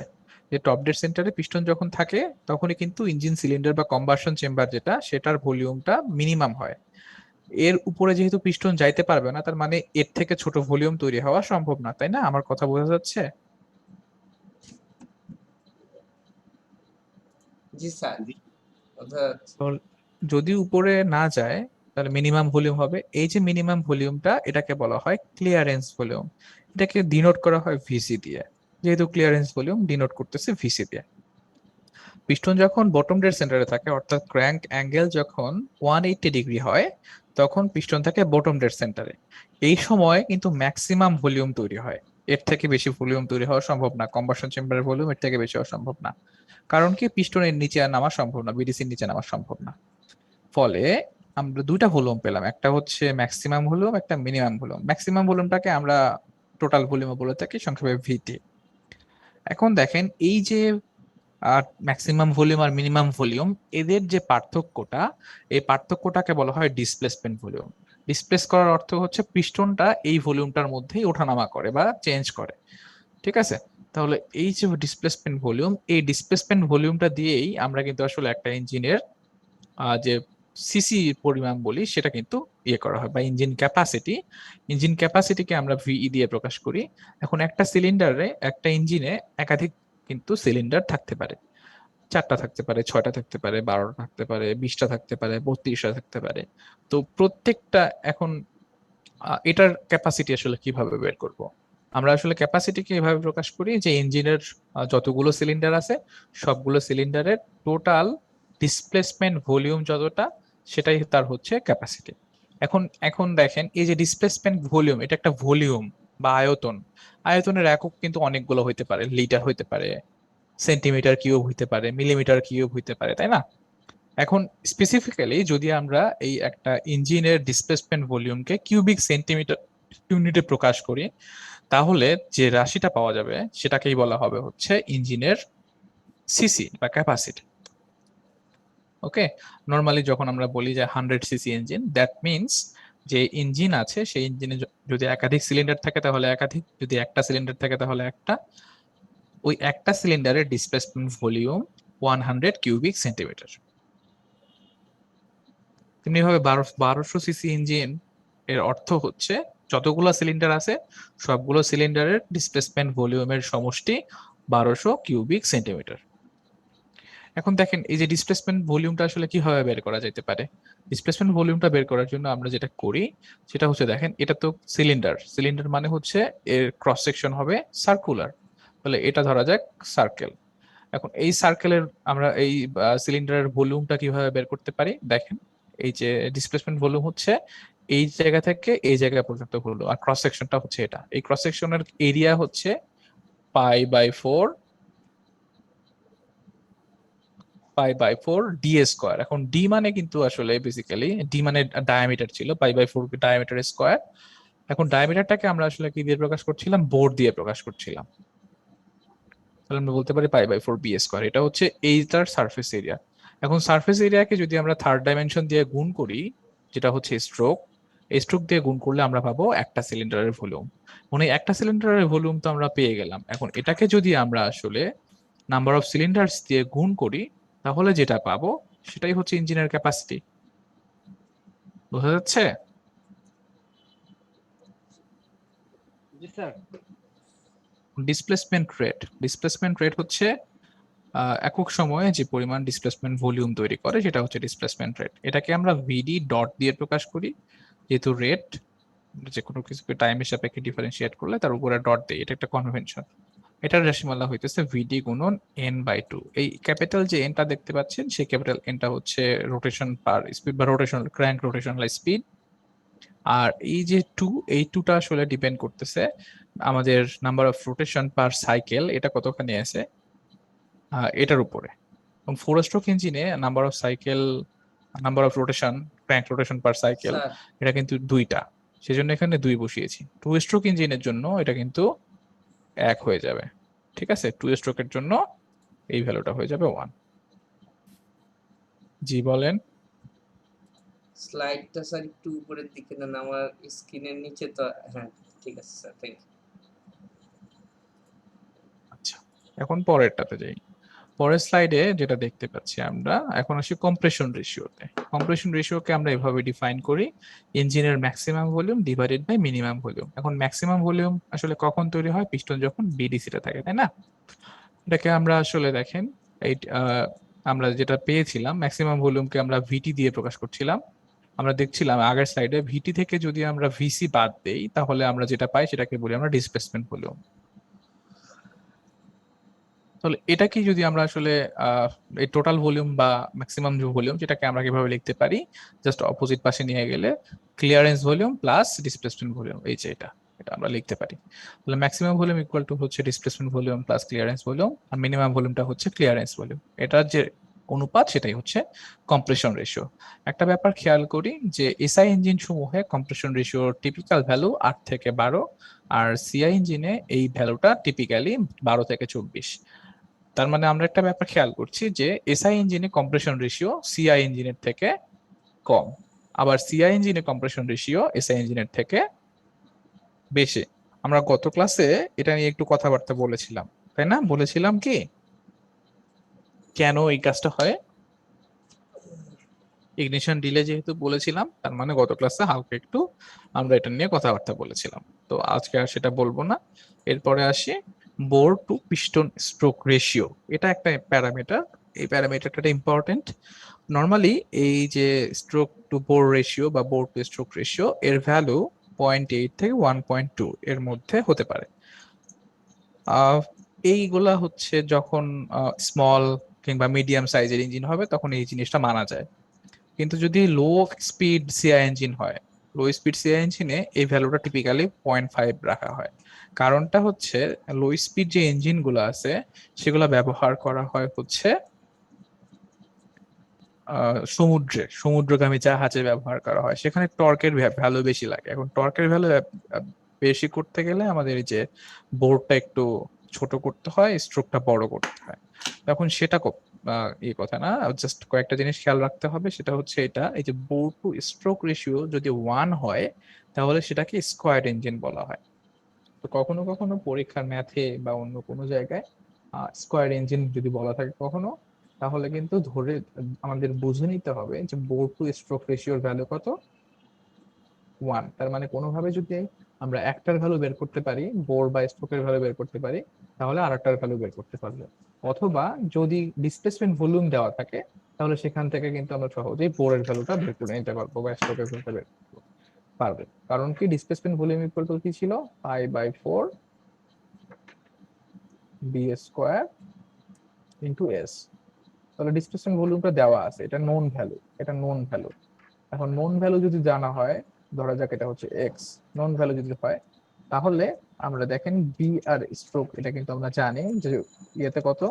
যে টপ ডেড সেন্টারে পিস্টন যখন থাকে তখনই কিন্তু ইঞ্জিন সিলিন্ডার বা কম্বাসন চেম্বার যেটা, সেটার ভলিউমটা মিনিমাম হয়। এর উপরে যেহেতু পিস্টন যাইতে পারবে না, তার মানে এর থেকে ছোট ভলিউম তৈরি হওয়া সম্ভব না, তাই না? আমার কথা বোঝা যাচ্ছে? জি স্যার। তো যদি উপরে না যায় তাহলে মিনিমাম ভলিউম হবে। এই যে মিনিমাম ভলিউমটা, এটাকে বলা হয় ক্লিয়ারেন্স ভলিউম। এটাকে ডিনোট করা হয় ভিসি দিয়ে, যেহেতু ক্লিয়ারেন্স ভলিউম ডিনোট করতেছে ভিসি দিয়ে। পিস্টন যখন বটম ডেড সেন্টারে থাকে, অর্থাৎ ক্র্যাঙ্ক অ্যাঙ্গেল যখন 180 ডিগ্রি হয়, তখন পিস্টন থাকে বটম ডেড সেন্টারে। এই সময় কিন্তু ম্যাক্সিমাম ভলিউম তৈরি হয়। এর থেকে বেশি ভলিউম তৈরি হওয়া সম্ভব না। কম্বাসন চেম্বারের ভলিউম এর থেকে বেশি হওয়া সম্ভব না। কারণ কি, পিস্টনের নিচে আর নামা সম্ভব না, বিডিসির নিচে নামা সম্ভব না। ফলে আমরা দুইটা ভলিউম পেলাম, একটা হচ্ছে ম্যাক্সিমাম ভলিউম, একটা মিনিমাম ভলিউম। ম্যাক্সিমাম ভলিউমটাকে আমরা টোটাল ভলিউম বলে থাকি, সংক্ষেপে ভিটি। এখন দেখেন, এই যে ম্যাক্সিমাম ভলিউম আর মিনিমাম ভলিউম, এদের যে পার্থক্যটা, এই পার্থক্যটাকে বলা হয় ডিসপ্লেসমেন্ট ভলিউম। ডিসপ্লেস করার অর্থ হচ্ছে পিস্টনটা এই ভলিউমটার মধ্যেই ওঠানামা করে বা চেঞ্জ করে। ঠিক আছে, তাহলে এই যে ডিসপ্লেসমেন্ট ভলিউম, এই ডিসপ্লেসমেন্ট ভলিউমটা দিয়েই আমরা কিন্তু আসলে একটা ইঞ্জিনের যে সিসি পরিমাণ বলি সেটা কিন্তু ইয়ে করা হয়, বা ইঞ্জিন ক্যাপাসিটিকে আমরা ভিই দিয়ে প্রকাশ করি। এখন একটা সিলিন্ডারে, একটা ইঞ্জিনে একাধিক কিন্তু সিলিন্ডার থাকতে পারে, 4টা থাকতে পারে, 6টা থাকতে পারে, 12টা থাকতে পারে, 20টা থাকতে পারে, 32টা থাকতে পারে। তো প্রত্যেকটা এখন এটার ক্যাপাসিটি আসলে কিভাবে বের করব? আমরা আসলে ক্যাপাসিটিকে এভাবে প্রকাশ করি যে ইঞ্জিনের যতগুলো সিলিন্ডার আছে সবগুলো সিলিন্ডারের টোটাল ডিসপ্লেসমেন্ট ভলিউম যতটা, সেটাই তার হচ্ছে ক্যাপাসিটি। এখন এখন দেখেন এই যে ডিসপ্লেসমেন্ট ভলিউম, এটা একটা ভলিউম বা আয়তন। আয়তনের একক কিন্তু অনেকগুলো হইতে পারে, লিটার হইতে পারে, সেন্টিমিটার কিউব হইতে পারে, মিলিমিটার কিউব হইতে পারে, তাই না? এখন স্পেসিফিক্যালি যদি আমরা এই একটা ইঞ্জিনের ডিসপ্লেসমেন্ট ভলিউমকে কিউবিক সেন্টিমিটার ইউনিটে প্রকাশ করি, তাহলে যে রাশিটা পাওয়া যাবে সেটাকেই বলা হবে হচ্ছে ইঞ্জিনের সিসি বা ক্যাপাসিটি। ওকে, নরমালি যখন আমরা বলি যে 100 সিসি ইঞ্জিন, দ্যাট মিনস যে ইঞ্জিন আছে সেই ইঞ্জিনে যদি একাধিক সিলিন্ডার থাকে তাহলে একাধিক, যদি একটা সিলিন্ডার থাকে তাহলে একটা, ওই একটা সিলিন্ডারের ডিসপ্লেসমেন্ট ভলিউম 100 কিউবিক সেন্টিমিটার। তেমনি ভাবে 1200 সিসি ইঞ্জিন এর অর্থ হচ্ছে যতগুলো সিলিন্ডার আছে সবগুলো সিলিন্ডারের ডিসপ্লেসমেন্ট ভলিউমের সমষ্টি 1200 কিউবিক সেন্টিমিটার। এখন দেখেন এই যে ডিসপ্লেসমেন্ট ভলিউমটা আসলে কিভাবে বের করা যেতে পারে। ডিসপ্লেসমেন্ট ভলিউমটা বের করার জন্য আমরা যেটা করি সেটা হচ্ছে, দেখেন এটা তো সিলিন্ডার, সিলিন্ডার মানে হচ্ছে এর ক্রস সেকশন হবে সার্কুলার, তাহলে এটা ধরা যাক সার্কেল। এখন এই সার্কেলের আমরা এই সিলিন্ডারের ভলিউমটা কিভাবে বের করতে পারি, দেখেন এই যে ডিসপ্লেসমেন্ট ভলিউম হচ্ছে এই জায়গা থেকে এই জায়গা পর্যন্ত হলো, আর ক্রস সেকশনটা হচ্ছে এটা, এই ক্রস সেকশনের এরিয়া হচ্ছে pi by four D square. এখন ডি মানে কিন্তু আসলে বেসিক্যালি ডি মানে ডায়ামিটার ছিল, পাই/4 ডায়ামিটার স্কোয়ার। এখন ডায়ামিটারটাকে আমরা আসলে কি দিয়ে প্রকাশ করছিলাম, বোর্ড দিয়ে প্রকাশ করছিলাম, তাহলে আমরা বলতে পারি পাই/4 বি স্কোয়ার। এটা হচ্ছে এইটার সারফেস এরিয়া। এখন সারফেস এরিয়াকে যদি আমরা থার্ড ডাইমেনশন দিয়ে গুণ করি, যেটা হচ্ছে স্ট্রোক, এই স্ট্রোক দিয়ে গুণ করলে আমরা পাবো একটা সিলিন্ডারের ভলিউম। মানে একটা সিলিন্ডারের ভলিউম তো আমরা পেয়ে গেলাম। এখন এটাকে যদি আমরা আসলে নাম্বার অফ সিলিন্ডার্স দিয়ে গুণ করি তাহলে যেটা পাবো সেটাই হচ্ছে ইঞ্জিনের ক্যাপাসিটি। বোঝা যাচ্ছে? জি স্যার। ডিসপ্লেসমেন্ট রেট হচ্ছে একক সময়ে যে পরিমাণ ডিসপ্লেসমেন্ট ভলিউম তৈরি করে সেটা হচ্ছে ডিসপ্লেসমেন্ট রেট। এটাকে আমরা ভিডি ডট দিয়ে প্রকাশ করি, যেহেতু রেট যে কোনো কিছুকে টাইমের সাপেক্ষে ডিফারেন্সিয়েট করলে তার উপরে ডট দেয়, এটা একটা কনভেনশন। এটার রাশিমালা হইতেছে ভিডি গুণন n/2। এই ক্যাপিটাল যে এনটা দেখতে পাচ্ছেন সেই ক্যাপিটাল এনটা হচ্ছে রোটেশন পার স্পিড বা রোটেশন ক্র্যাঙ্ক রোটেশনাল স্পিড, আর এই যে 2, এই 2টা আসলে ডিপেন্ড করতেছে আমাদের number of rotation per cycle, এটা কতখানি আছে এটার উপরে। এবং 4 স্ট্রোক ইঞ্জিনে number of cycle, number of rotation, crank rotation per cycle, এটা কিন্তু 2টা, সেজন্য এখানে 2 বসিয়েছি। 2 স্ট্রোক ইঞ্জিনের জন্য এটা কিন্তু 1 হয়ে যাবে, ঠিক আছে? 2 স্ট্রোকের জন্য এই ভ্যালুটা হয়ে যাবে 1। জি বলেন। স্লাইডটা স্যার একটু উপরের দিকে নেন, আমার স্ক্রিনের নিচে তো। হ্যাঁ ঠিক আছে স্যার, থ্যাংক ইউ। আচ্ছা, এখন পরেরটাতে যাই। পরের স্লাইডে যেটা দেখতে পাচ্ছি আমরা, এখন আসি কম্প্রেশন রেশিওতে। কম্প্রেশন রেশিওকে আমরা এভাবে ডিফাইন করি, ইঞ্জিনের maximum volume divided by minimum volume. এখন ম্যাক্সিমাম ভলিউম আসলে কখন তৈরি হয়, পিস্টন যখন বিডিসিতে থাকে, তাই না? এটাকে আমরা আসলে দেখেন এই আমরা যেটা পেয়েছিলাম ম্যাক্সিমাম ভলিউমকে আমরা ভিটি দিয়ে প্রকাশ করছিলাম। আমরা দেখছিলাম আগের স্লাইডে ভিটি থেকে যদি আমরা ভিসি বাদ দেই তাহলে আমরা যেটা পাই সেটাকে বলি আমরা ডিসপ্লেসমেন্ট ভলিউম। তাহলে এটাকে যদি আমরা আসলে এই টোটাল ভলিউম বা ম্যাক্সিমাম যে ভলিউম সেটাকে আমরা কিভাবে লিখতে পারি, জাস্ট অপোজিট পাশে নিয়ে গেলে clearance volume plus displacement volume, এই যে এটা আমরা লিখতে পারি। তাহলে ম্যাক্সিমাম ভলিউম ইকুয়াল টু হচ্ছে displacement volume plus clearance volume, আর মিনিমাম ভলিউমটা হচ্ছে ক্লিয়ারেন্স ভলিউম। এটার যে অনুপাত সেটাই হচ্ছে কম্প্রেশন রেশিও। একটা ব্যাপার খেয়াল করি যে এসআই ইঞ্জিন সমূহে কম্প্রেশন রেশিওর টিপিক্যাল ভ্যালু 8 থেকে 12, আর সিআই ইঞ্জিনে এই ভ্যালুটা টিপিক্যালি 12 থেকে 24। তার মানে আমরা একটা ব্যাপার খেয়াল করছি যে এসআই ইঞ্জিনে কম্প্রেশন রেশিও সিআই ইঞ্জিনের থেকে কম, আবার সিআই ইঞ্জিনে কম্প্রেশন রেশিও এসআই ইঞ্জিনের থেকে বেশি। আমরা গত ক্লাসে এটা নিয়ে একটু কথাবার্তা বলেছিলাম, তাই না? বলেছিলাম কি কেন এই কাজটা হয়, ইগনিশন ডিলে যেহেতু বলেছিলাম, তার মানে গত ক্লাসে হালকা একটু আমরা এটা নিয়ে কথাবার্তা বলেছিলাম। তো আজকে আর সেটা বলবো না। এরপরে আসি bore to piston stroke ratio, এটা একটা প্যারামিটার। এই প্যারামিটারটা ইম্পর্টেন্ট। নর্মালি এই যে স্ট্রোক টু বোর রেশিও বা বোর টু স্ট্রোক রেশিও এর ভ্যালু 0.8 থেকে 1.2 এর মধ্যে হতে পারে। এইগুলা হচ্ছে যখন স্মল কিংবা মিডিয়াম সাইজের ইঞ্জিন হবে তখন এই জিনিসটা মানা যায়। কিন্তু যদি লো স্পিড সিআই ইঞ্জিন হয়, লো স্পিড সিআই ইঞ্জিনে এই ভ্যালুটা টিপিক্যালি 0.5 রাখা হয়। কারণটা হচ্ছে লো স্পিড যে ইঞ্জিন গুলো আছে সেগুলো ব্যবহার করা হয় হচ্ছে সমুদ্রগামী জাহাজে ব্যবহার করা হয়, সেখানে টর্কের ভ্যালু বেশি লাগে। এখন টর্কের ভ্যালু বেশি করতে গেলে আমাদের এই যে বোর্ডটা একটু ছোট করতে হয়, স্ট্রোকটা বড় করতে হয়। তখন সেটা এই কথা না, জাস্ট কয়েকটা জিনিস খেয়াল রাখতে হবে। সেটা হচ্ছে এটা, এই যে বোর টু স্ট্রোক রেশিও যদি 1 হয় তাহলে সেটাকে স্কোয়ার্ড ইঞ্জিন বলা হয়। তো কখনো কখনো পরীক্ষার ম্যাথে বা অন্য কোনো জায়গায় স্কোয়ার ইঞ্জিন যদি বলা থাকে কখনো, তাহলে কিন্তু ধরে আমাদের বুঝে নিতে হবে যে বোর টু স্ট্রোক রেশিওর ভ্যালু কত, 1। তার মানে কোনোভাবে যদি আমরা একটার ভ্যালু বের করতে পারি, বোর বা স্ট্রোকের ভ্যালু বের করতে পারি, তাহলে আরেকটার ভ্যালু বের করতে পারবো। অথবা যদি ডিসপ্লেসমেন্ট ভলিউম দেওয়া থাকে তাহলে সেখান থেকে কিন্তু আমরা সহজেই বোরের ভ্যালুটা বের করে নিতে পারবো বা স্ট্রোকের ভ্যালুটা বের করতে পারবে। কারণ কি, ডিসপ্লেসমেন্ট ভলিউম ইকুয়াল টু কি ছিল, π/4 বি স্কোয়ার ইন্টু এস। তাহলে ডিসপ্লেসমেন্ট ভলিউমটা দেওয়া আছে, এটা নোন ভ্যালু, এটা নোন ভ্যালু। এখন নোন ভ্যালু যদি জানা হয়, ধরা যাক এটা হচ্ছে এক্স, নোন ভ্যালু যদি হয় তাহলে আমরা দেখেন বি আর স্ট্রোক, এটা কিন্তু আমরা জানি যে ইয়েতে কত,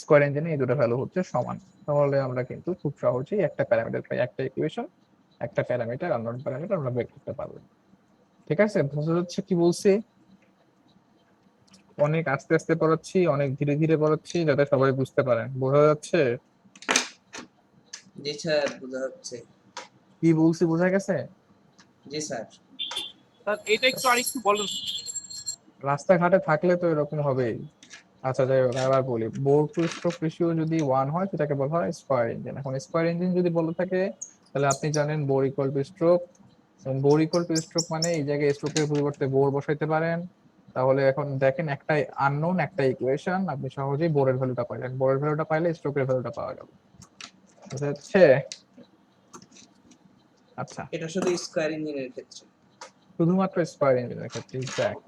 স্কোয়ার ইঞ্জিনে এই দুটো ভ্যালু হচ্ছে সমান। তাহলে আমরা কিন্তু খুব সহজেই একটা প্যারামিটার পাই, একটা ইকুয়েশন, একটা প্যারামিটার আননোন প্যারামিটার আমরা বের করতে পারবো। ঠিক আছে, বোঝা যাচ্ছে কি বলছি? অনেক আস্তে আস্তে পড়াচ্ছি, অনেক ধীরে ধীরে পড়াচ্ছি, যাতে সবাই বুঝতে পারেন। বোঝা যাচ্ছে? জি স্যার, বোঝা যাচ্ছে। কি বলছি বোঝা গেছে? জি স্যার। স্যার এটা একটু আরেকটু বলুন। রাস্তাঘাটে থাকলে তো এরকম হবেই। আচ্ছা যাই হোক, আবার বলি, বোর টু স্ট্রোক রেশিও যদি 1 হয় সেটাকে বলা হয় স্কোয়ার ইঞ্জিন। এখন স্কোয়ার ইঞ্জিন যদি বলে থাকে তাহলে আপনি জানেন bore equal to stroke. Bore equal to stroke মানে এই জায়গায় স্ট্রোকের পরিবর্তে বোর বসাইতে পারেন। তাহলে এখন দেখেন, একটা আননোন, একটা ইকুয়েশন, আপনি সহজেই বোরের ভ্যালুটা পাইলেন। বোরের ভ্যালুটা পাইলে স্ট্রোকের ভ্যালুটা পাওয়া গেল। বুঝা যাচ্ছে? আচ্ছা, এটা শুধু স্কয়ার ইঞ্জিনের ক্ষেত্রে। শুধুমাত্র স্কোয়ার ইঞ্জিনের ক্ষেত্রে, এক্স্যাক্ট।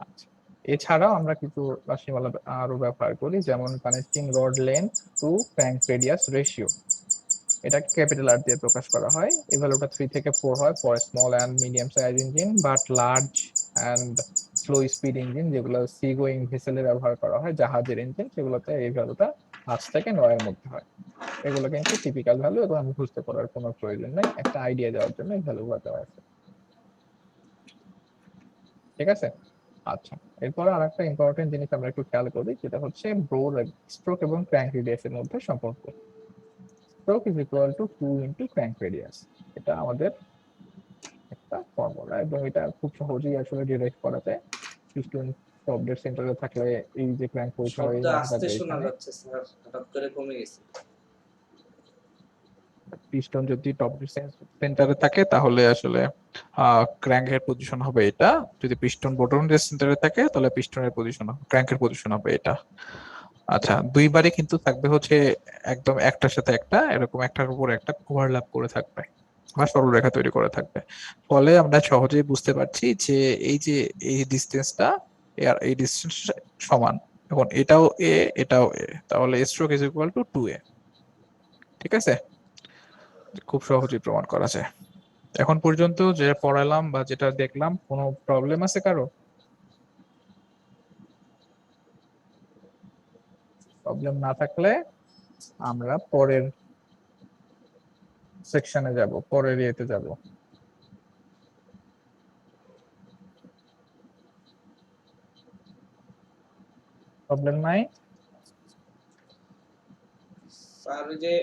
আচ্ছা, এছাড়াও আমরা কিছু রাশিমালা আরো ব্যবহার করি, যেমন connecting rod length to crank radius ratio. এটাকে ক্যাপিটাল আর দিয়ে প্রকাশ করা হয়। এই ভ্যালুটা 3 থেকে 4 হয় for small and medium size engine, but large and slow speed engine, যেগুলো সি গোয়িং ভেসেলে ব্যবহার করা হয়, জাহাজের ইঞ্জিন, সেগুলোতে এই ভ্যালুটা 5 থেকে 9 এর মধ্যে হয়। এগুলো কিন্তু টিপিক্যাল ভ্যালু, এবং বুঝতে পারার কোনো প্রয়োজন নেই, একটা আইডিয়া দেওয়ার জন্য এই ভ্যালুগুলো দেওয়া আছে। ঠিক আছে? আচ্ছা, এরপর আর একটা ইম্পর্টেন্ট জিনিস আমরা একটু খেয়াল করি, যেটা হচ্ছে বোর স্ট্রোক এবং ক্র্যাঙ্ক রেডিয়াসের মধ্যে সম্পর্ক। Stroke is equal two 2 into crank radius. এটা আমাদের একটা ফর্মুলা, এবং এটা খুব সহজেই আসলে ডিরাইভ করা যায়। পিস্টন টপ ডেড সেন্টারে থাকলে এই যে ক্র্যাঙ্ক পৌঁছে হয় শব্দ এই মাথাটা আস্তে যে শোনা এখানে, যাচ্ছে স্যার, হঠাৎ করে কমে গেছে। পিস্টন যদি টপ ডেড সেন্টারে থাকে তাহলে আসলে ক্র্যাঙ্কের পজিশন হবে এটা। যদি পিস্টন বটম ডেড সেন্টারে থাকে তাহলে পিস্টনের পজিশন, ক্র্যাঙ্কের পজিশন হবে এটা। আচ্ছা, দুইবারই কিন্তু থাকবে হচ্ছে একদম একটার সাথে একটা, এরকম একটার উপর একটা ওভারল্যাপ করে থাকবে বা সরলরেখা তৈরি করে থাকবে। ফলে আমরা সহজেই বুঝতে পারছি যে এই যে এই ডিসটেন্সটা আর এই ডিসটেন্স সমান। এখন এটাও এ, এটাও এ, তাহলে stroke is equal two 2a। ঠিক আছে, খুব সহজেই প্রমাণ করা যায়। এখন পর্যন্ত যে পড়ালাম বা যেটা দেখলাম, কোনো প্রবলেম আছে কারো? প্রবলেম না থাকলে আমরা পরের সেকশনে যাব, পরের ইয়েতে যাব। প্রবলেম নাই? স্যার ওই যে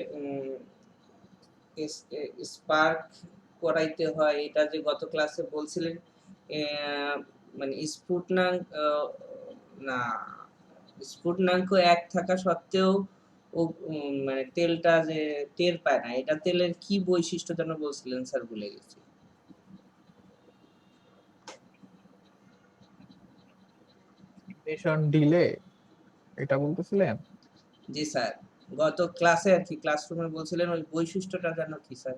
স্পার্ক করাইতে হয়, এটা যে গত ক্লাসে বলছিলেন, মানে না স্ফুটনাঙ্ক 1 থাকা সত্ত্বেও ও মানে তেলটা যে টের পায় না, এটা তেলের কি বৈশিষ্ট্য যেন বলছিলেন স্যার, ভুলে গেছি। ইগনিশন ডিলে এটা বলতেছিলেন? জি স্যার, গত ক্লাসে আর কি ক্লাসরুমে বলছিলেন ওই বৈশিষ্ট্যটা যেন কি স্যার?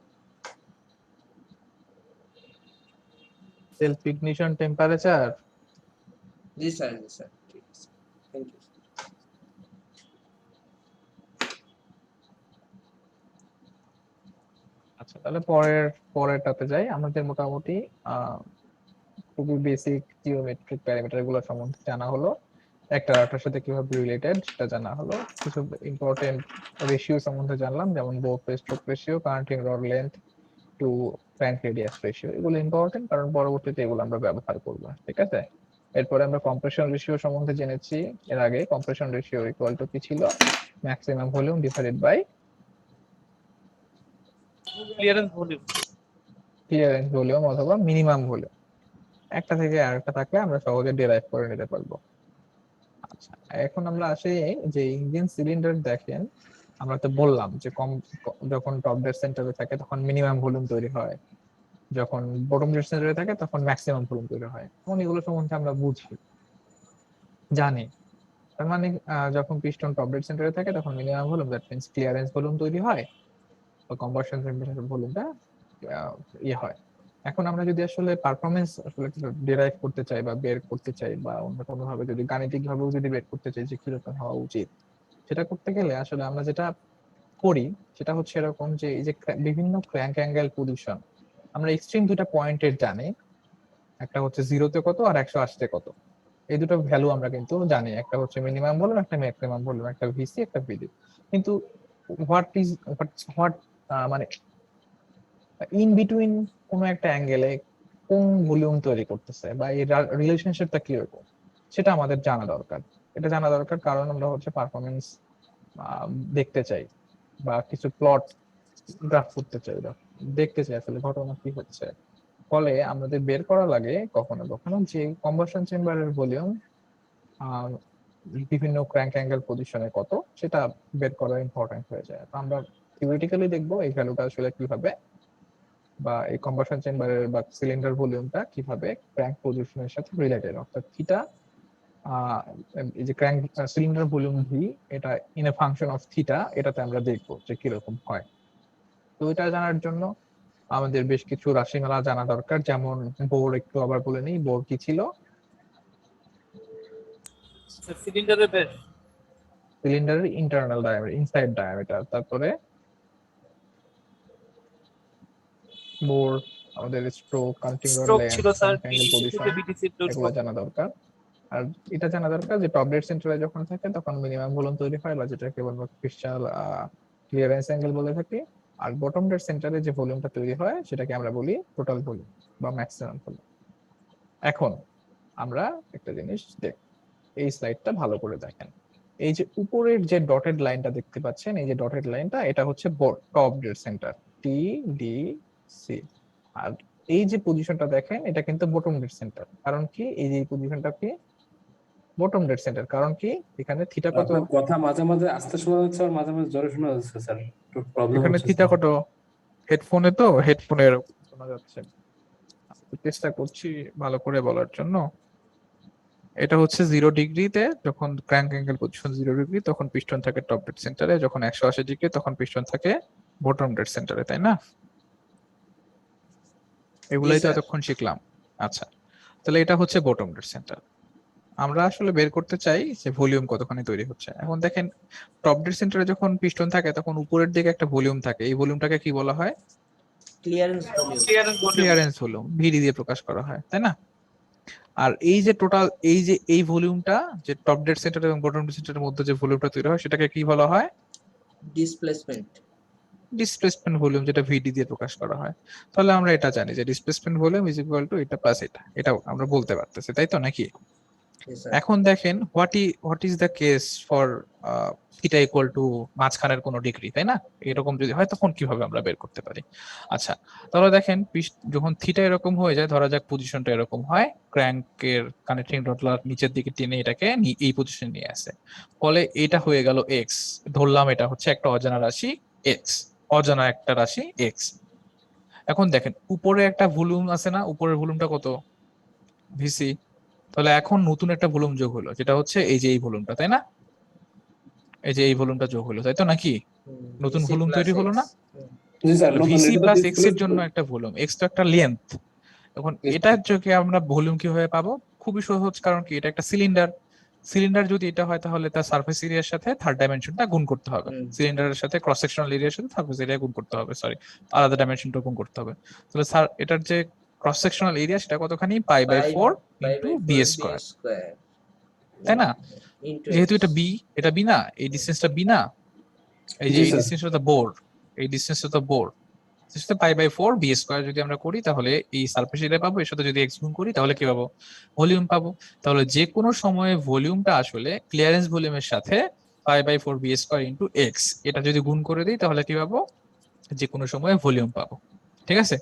Self ignition temperature. জি স্যার, জি স্যার, ঠিক আছে, থ্যাংক ইউ। আচ্ছা, তাহলে পরেরটাতে যাই। আমাদের মোটামুটি খুবই বেসিক জিওমেট্রিক প্যারামিটার গুলো সম্বন্ধে জানা হলো, একটা আরেকটার সাথে কিভাবে রিলেটেড সেটা জানা হলো, কিছু ইম্পর্টেন্ট রেশিও সম্বন্ধে জানলাম, যেমন bore stroke ratio, connecting rod length to crank radius ratio. এগুলো ইম্পর্টেন্ট কারণ পরবর্তীতে এগুলো আমরা ব্যবহার করব, ঠিক আছে? এরপরে আমরা কম্প্রেশন রেশিও সম্বন্ধে জেনেছি। এর আগে কম্প্রেশন রেশিও ইকুয়াল টু কি ছিল? Maximum volume divided by clearance volume. Clearance volume অথবা মিনিমাম ভলিউম। একটা থেকে আরেকটা থাকলে আমরা সহজে ডেরাইভ করে নিতে পারবো। আচ্ছা, এখন আমরা আসি যে ইঞ্জিন সিলিন্ডার। দেখেন, আমরা তো বললাম যে যখন টপ ডেড সেন্টারে থাকে তখন মিনিমাম ভলিউম তৈরি হয়, যখন বটম ডেড সেন্টারে থাকে তখন ম্যাক্সিমাম ভলিউম তৈরি হয়। এখন এগুলো সম্বন্ধে আমরা বুঝি, জানি। তার মানে যখন পিস্টন টপ ডেড সেন্টারে থাকে তখন minimum volume, that means clearance volume তৈরি হয়, বা কম্বাসশন টেম্পারেচার ভলিউমটা ইয়ে হয়। এখন আমরা যদি আসলে পারফরমেন্স আসলে ডিরাইভ করতে চাই বা বের করতে চাই, বা অন্য কোনো ভাবে যদি গাণিতিক ভাবেও যদি বের করতে চাই যে কিরকম হওয়া উচিত, সেটা করতে গেলে আসলে আমরা যেটা করি সেটা হচ্ছে এরকম যে এই যে বিভিন্ন ক্র্যাঙ্ক অ্যাঙ্গেল পজিশন আমরা এক্সট্রিম দুটা পয়েন্টের জানি, একটা হচ্ছে 0-তে কত আর 180-তে কত। এই দুটো ভ্যালু আমরা কিন্তু জানি, একটা হচ্ছে মিনিমাম ভলিউম, একটা ম্যাক্সিমাম ভলিউম, একটা ভিসি, একটা ভিডি। কিন্তু হোয়াট ইজ হোয়াট মানে ইন বিটুইন কোন একটা অ্যাঙ্গেলে কোন ভলিউম তৈরি করতেছে বা এই রিলেশনশিপটা কিরকম, সেটা আমাদের জানা দরকার। এটা জানা দরকার কারণ আমরা হচ্ছে পারফরমেন্স দেখতে চাই বা কিছু প্লট গ্রাফ করতে চাই, বা দেখতে চাই আসলে ঘটনা কি হচ্ছে। ফলে আমাদের বের করা লাগে কখনো কখনো যে কম্বাসন চেম্বারের ভলিউম বিভিন্ন ক্র্যাঙ্ক অ্যাঙ্গেল পজিশনে কত, সেটা বের করা ইম্পর্টেন্ট হয়ে যায়। তো আমরা থিওরিটিক্যালি দেখবো এই ভ্যালুটা আসলে কিভাবে, বা এই কম্বাসন চেম্বারের বা সিলিন্ডার ভলিউমটা কিভাবে ক্র্যাঙ্ক পজিশনের সাথে রিলেটেড, অর্থাৎ থিটা এই যে ক্র্যাঙ্ক সিলিন্ডার ভলিউম ভি, এটা in a function of theta, এটাতে আমরা দেখবো যে কিরকম হয়। তো এটা জানার জন্য আমাদের বেশ কিছু রাশিমালা জানা দরকার, যেমন বোর। একটু আবার বলে নিই, বোর কি ছিল? সিলিন্ডারের ব্যাস। সিলিন্ডারের ইন্টারনাল ডায়ামিটার, ইনসাইড ডায়ামিটার। তারপরে বোর আমাদের stroke, connecting rod stroke length, ছিল স্যার, অ্যাঙ্গেল বিডিসি থেকে পজিশন, বিডিসি এগুলো জানা দরকার। আর এটা জানা দরকার যে টপ ডেড সেন্টারে যখন থাকে তখন মিনিমাম ভলিউম তৈরি হয়, বা যেটাকে বলবো ক্রিস্টাল ক্লিয়ারেন্স অ্যাঙ্গেল বলে থাকি। আর বটম ডেড সেন্টারে যে ভলিউমটা তৈরি হয় সেটাকে আমরা বলি টোটাল ভলিউম বা ম্যাক্সিমাম ভলিউম। এখন আমরা একটা জিনিস দেখ, এই স্লাইডটা ভালো করে দেখেন। এই যে উপরের যে ডটেড লাইনটা দেখতে পাচ্ছেন, এই যে ডটেড লাইনটা, এটা হচ্ছে top dead centre, T D C. আর এই যে পজিশনটা দেখেন, এটা কিন্তু বটম ডেড সেন্টার। কারণ কি? এই যে পজিশনটা কি বটম ডেড সেন্টার, কারণ কি? এখানে থিটা কত? আপনার কথা মাঝে মাঝে আস্তে শোনা যাচ্ছে আর মাঝে মাঝে জোরে শোনা যাচ্ছে স্যার, একটু প্রবলেম এখানে হচ্ছে থিটা স্যার। কত? হেডফোনে তো হেডফোনের শোনা যাচ্ছে। চেষ্টা করছি ভালো করে বলার জন্য। এটা হচ্ছে 0 ডিগ্রিতে, যখন ক্র্যাঙ্ক অ্যাঙ্গেল পজিশন 0 ডিগ্রি, তখন পিস্টন থাকে টপ ডেড সেন্টারে। যখন 180 ডিগ্রি তখন পিস্টন থাকে বটম ডেড সেন্টারে, তাই না? এগুলাই তো স্যার। এতক্ষণ শিখলাম। আচ্ছা, তাহলে এটা হচ্ছে বটম ডেড সেন্টার। আমরা আসলে বের করতে চাই যে ভলিউম কতখানি তৈরি হচ্ছে। এখন দেখেন, টপ ডেড সেন্টারে যখন পিস্টন থাকে তখন উপরের দিকে একটা ভলিউম থাকে। এই ভলিউমটাকে কি বলা হয়? Clearance volume. Clearance volume. Clearance volume, VD দিয়ে প্রকাশ করা হয়, তাই না? আর এই যে টোটাল, এই ভলিউমটা যে টপ ডেড সেন্টার এবং বটম ডেড সেন্টারের মধ্যে যে ভলিউমটা তৈরি হয় সেটাকে কি বলা হয়? ডিসপ্লেসমেন্ট। ডিসপ্লেসমেন্ট ভলিউম, যেটা ভিডি দিয়ে প্রকাশ করা হয়। তাহলে আমরা এটা জানি যে displacement volume is equal two এটা প্লাস এটা, এটাও আমরা বলতে পারতেছি, তাই তো নাকি? এখন দেখেন, what is the case for theta equal to মাঝখানের কোনো ডিগ্রি, তাই না? এরকম যদি হয় তখন কিভাবে আমরা বের করতে পারি? আচ্ছা, তাহলে দেখেন, যখন থিটা এরকম হয়ে যায়, ধরা যাক পজিশনটা এরকম হয়, ক্র্যাঙ্কের কানেক্টিং রডলার নিচের দিকে টেনে এটাকে এই পজিশনে নিয়ে আসে, ফলে এটা হয়ে গেল এক্স। ধরলাম এটা হচ্ছে একটা অজানা রাশি এক্স, অজানা একটা রাশি এক্স। এখন দেখেন উপরে একটা ভলিউম আছে না, উপরের ভলিউমটা কত? ভিসি। তাহলে এখন নতুন একটা ভলিউম যোগ হলো, যেটা হচ্ছে এই যে এই ভলিউমটা, তাই না? এই যে এই ভলিউমটা যোগ হলো, তাই তো নাকি? নতুন VC ভলিউম plus তৈরি হলো X। না? জি স্যার, নতুন ভিসি এটা তো প্লাস এক্স ডিসপ্লে। এর জন্য একটা ভলিউম, এক্স তো একটা লেন্থ। এখন এটার যোগে আমরা ভলিউম কিভাবে পাবো? খুবই সহজ, কারণ কি এটা একটা সিলিন্ডার। সিলিন্ডার যদি এটা হয় তাহলে তার সারফেস এরিয়ার সাথে থার্ড ডাইমেনশনটা গুণ করতে হবে। সিলিন্ডারের সাথে ক্রস সেকশনাল এরিয়ার সাথে সারফেস এরিয়া গুণ করতে হবে, সরি আলাদা ডাইমেনশনটা গুণ করতে হবে। তাহলে স্যার এটার যে ক্রস সেকশনাল এরিয়া সেটা কতখানি? π/4 ইনটু বি স্কয়ার, তাই না? যেহেতু এটা বি, এটা বি না, এই ডিসটেন্সটা বি না, এই যে জি এই স্যার। ডিসটেন্সটা তো বোর, এই ডিসটেন্সটা তো বোর, π/4 বি স্কয়ার যদি আমরা করি তাহলে এই সারফেস এরিয়া পাবো, এর সাথে যদি এক্স গুণ করি তাহলে কি পাবো? ভলিউম পাবো। তাহলে যে কোনো সময়ে ভলিউমটা আসলে ক্লিয়ারেন্স ভলিউমের সাথে π/4 বি স্কয়ার ইনটু এক্স, এটা যদি গুণ করে দিই তাহলে কি পাবো? যে কোনো সময়ে ভলিউম পাবো। ঠিক আছে?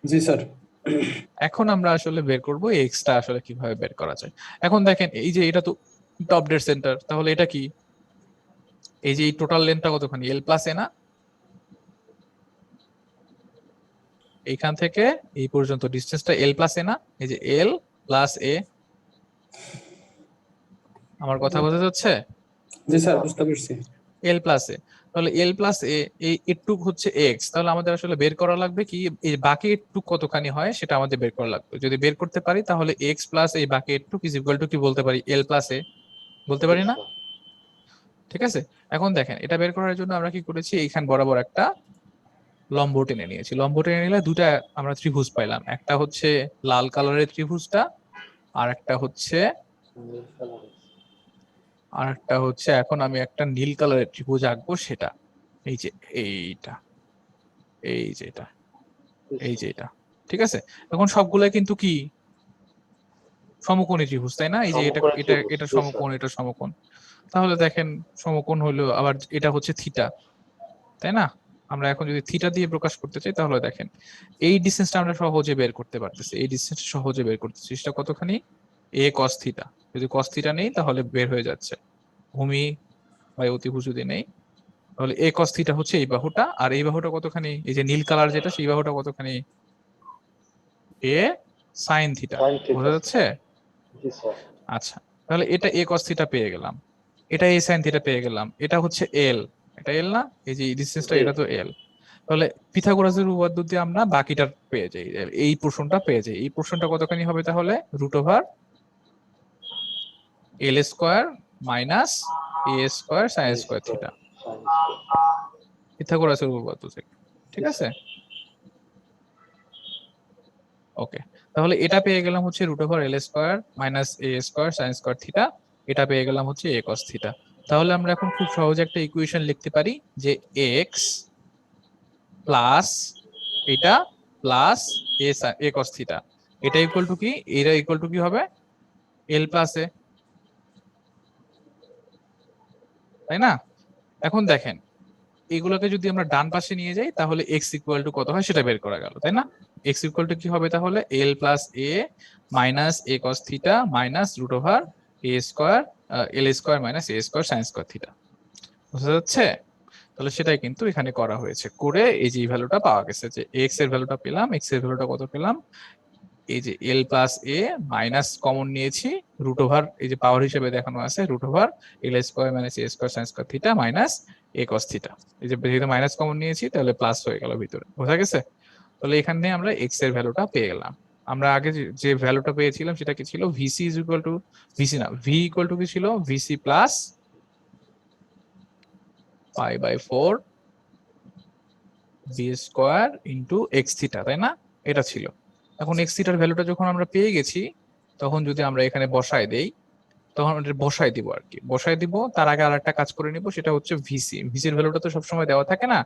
জি স্যার। এখন আমরা আসলে বের করব এক্সটা আসলে কিভাবে বের করা যায়। এখন দেখেন এই যে এটা তো টপ ডেড সেন্টার, তাহলে এটা কি? এই যে এই টোটাল লেন্থটা কতখানি? এল প্লাস এ না? এইখান থেকে এই পর্যন্ত ডিসটেন্সটা এল প্লাস এ না? এই যে এল প্লাস এ, আমার কথা বোঝা যাচ্ছে? জি স্যার, বুঝতে পারছি। এল প্লাস এ, তাহলে এল প্লাস এ, এই এটুক হচ্ছে এক্স। তাহলে আমাদের আসলে বের করা লাগবে কি এই বাকি এটুক কতখানি হয় সেটা আমাদের বের করা লাগবে। যদি বের করতে পারি তাহলে এক্স প্লাস এই বাকি এটুক ইজ ইকুয়াল টু কি বলতে পারি? এল প্লাস এ বলতে পারি না? ঠিক আছে, এখন দেখেন এটা বের করার জন্য আমরা কি করেছি, এইখান বরাবর একটা লম্ব টেনে নিয়েছি। লম্ব টেনে নিলে দুটা আমরা ত্রিভুজ পাইলাম, একটা হচ্ছে লাল কালারের ত্রিভুজটা, আর একটা হচ্ছে এখন আমি একটা নীল কালারের ত্রিভুজ আঁকবো, সেটা এই যে এইটা, এই যে এটা, এই যে এটা। ঠিক আছে, এখন সবগুলাই কিন্তু কি সমকোণী ত্রিভুজ, তাই না? এই যে এটা এটা এটা সমকোণ, এটা সমকোণ। তাহলে দেখেন সমকোণ হলো, আবার এটা হচ্ছে থিটা, তাই না? আমরা এখন যদি থিটা দিয়ে প্রকাশ করতে চাই তাহলে দেখেন এই ডিসটেন্সটা আমরা সহজে বের করতে পারতেছি, এই ডিসটেন্সটা সহজে বের করতেছি। সেটা কতখানি? এ কস থিটা। যদি কস থিটা নেই তাহলে বের হয়ে যাচ্ছে, ভূমি বা অতিভুজ যদি নেই তাহলে এ কস থিটা হচ্ছে এই বাহুটা, আর এই বাহুটা কতখানি? এই যে নীল কালার যেটা, সেই বাহুটা কতখানি? এ সাইন থিটা। বোঝা যাচ্ছে? আচ্ছা, তাহলে এটা এ কস থিটা পেয়ে গেলাম, এটা এ সাইন থিটা পেয়ে গেলাম, এটা হচ্ছে এল, এটা এল না? এই যে ডিসটেন্সটা এটা তো এল। তাহলে পিথাগোরাসের উপপাদ্য দিয়ে আমরা বাকিটা পেয়ে যাই, এই পোরশনটা পেয়ে যাই। এই পোরশনটা কতখানি হবে তাহলে? Root over L square minus A square sine square theta, পিথাগোরাসের উপপাদ্য থেকে। ঠিক আছে, ওকে। তাহলে এটা পেয়ে গেলাম হচ্ছে root over L square minus A square sine square theta, এটা পেয়ে গেলাম হচ্ছে এ কস থিটা। তাহলে আমরা এখন খুব সহজে একটা ইকুয়েশন লিখতে পারি যে এক্স প্লাস এটা প্লাস এ কস থিটা, এটা ইকুয়াল টু কি? এটা ইকুয়াল টু কি হবে? এল প্লাস এ, তাই না? এখন দেখেন এগুলোকে যদি আমরা ডান পাশে নিয়ে যাই তাহলে এক্স ইকুয়াল টু কত হয় সেটা বের করা গেল, তাই না? এক্স ইকুয়াল টু কি হবে তাহলে? L plus A minus A cos theta minus root over A square, L square minus A square sine square theta. বুঝা যাচ্ছে? তাহলে সেটাই কিন্তু এখানে করা হয়েছে, করে এই যে ভ্যালুটা পাওয়া গেছে, যে এক্স এর ভ্যালুটা পেলাম। এক্স এর ভ্যালুটা কত পেলাম? এই যে L plus A minus common নিয়েছি, রুট ওভার এই যে পাওয়ার হিসেবে দেখানো আছে root over L square minus A square sine square theta minus A cos theta. এই যে যেহেতু মাইনাস কমন নিয়েছি তাহলে প্লাস হয়ে গেল ভিতরে। বোঝা গেছে? তাহলে এখানে আমরা এক্স এর ভ্যালুটা পেয়ে গেলাম। আমরা আগে যে ভ্যালুটা পেয়েছিলাম সেটা কি ছিল? VC is equal to, VC না, ভি ইকুয়াল টু কি ছিল? VC plus π/4 B square into X theta, তাই না? এটা ছিল। এখন এক্স থিটার ভ্যালুটা যখন আমরা পেয়ে গেছি তখন যদি আমরা এখানে বসায় দেই, তখন বসাই দিব আর কি, বসাই দিব। তার আগে আর একটা কাজ করে নিব, সেটা হচ্ছে ভিসি। ভিসির ভ্যালুটা তো সবসময় দেওয়া থাকে না,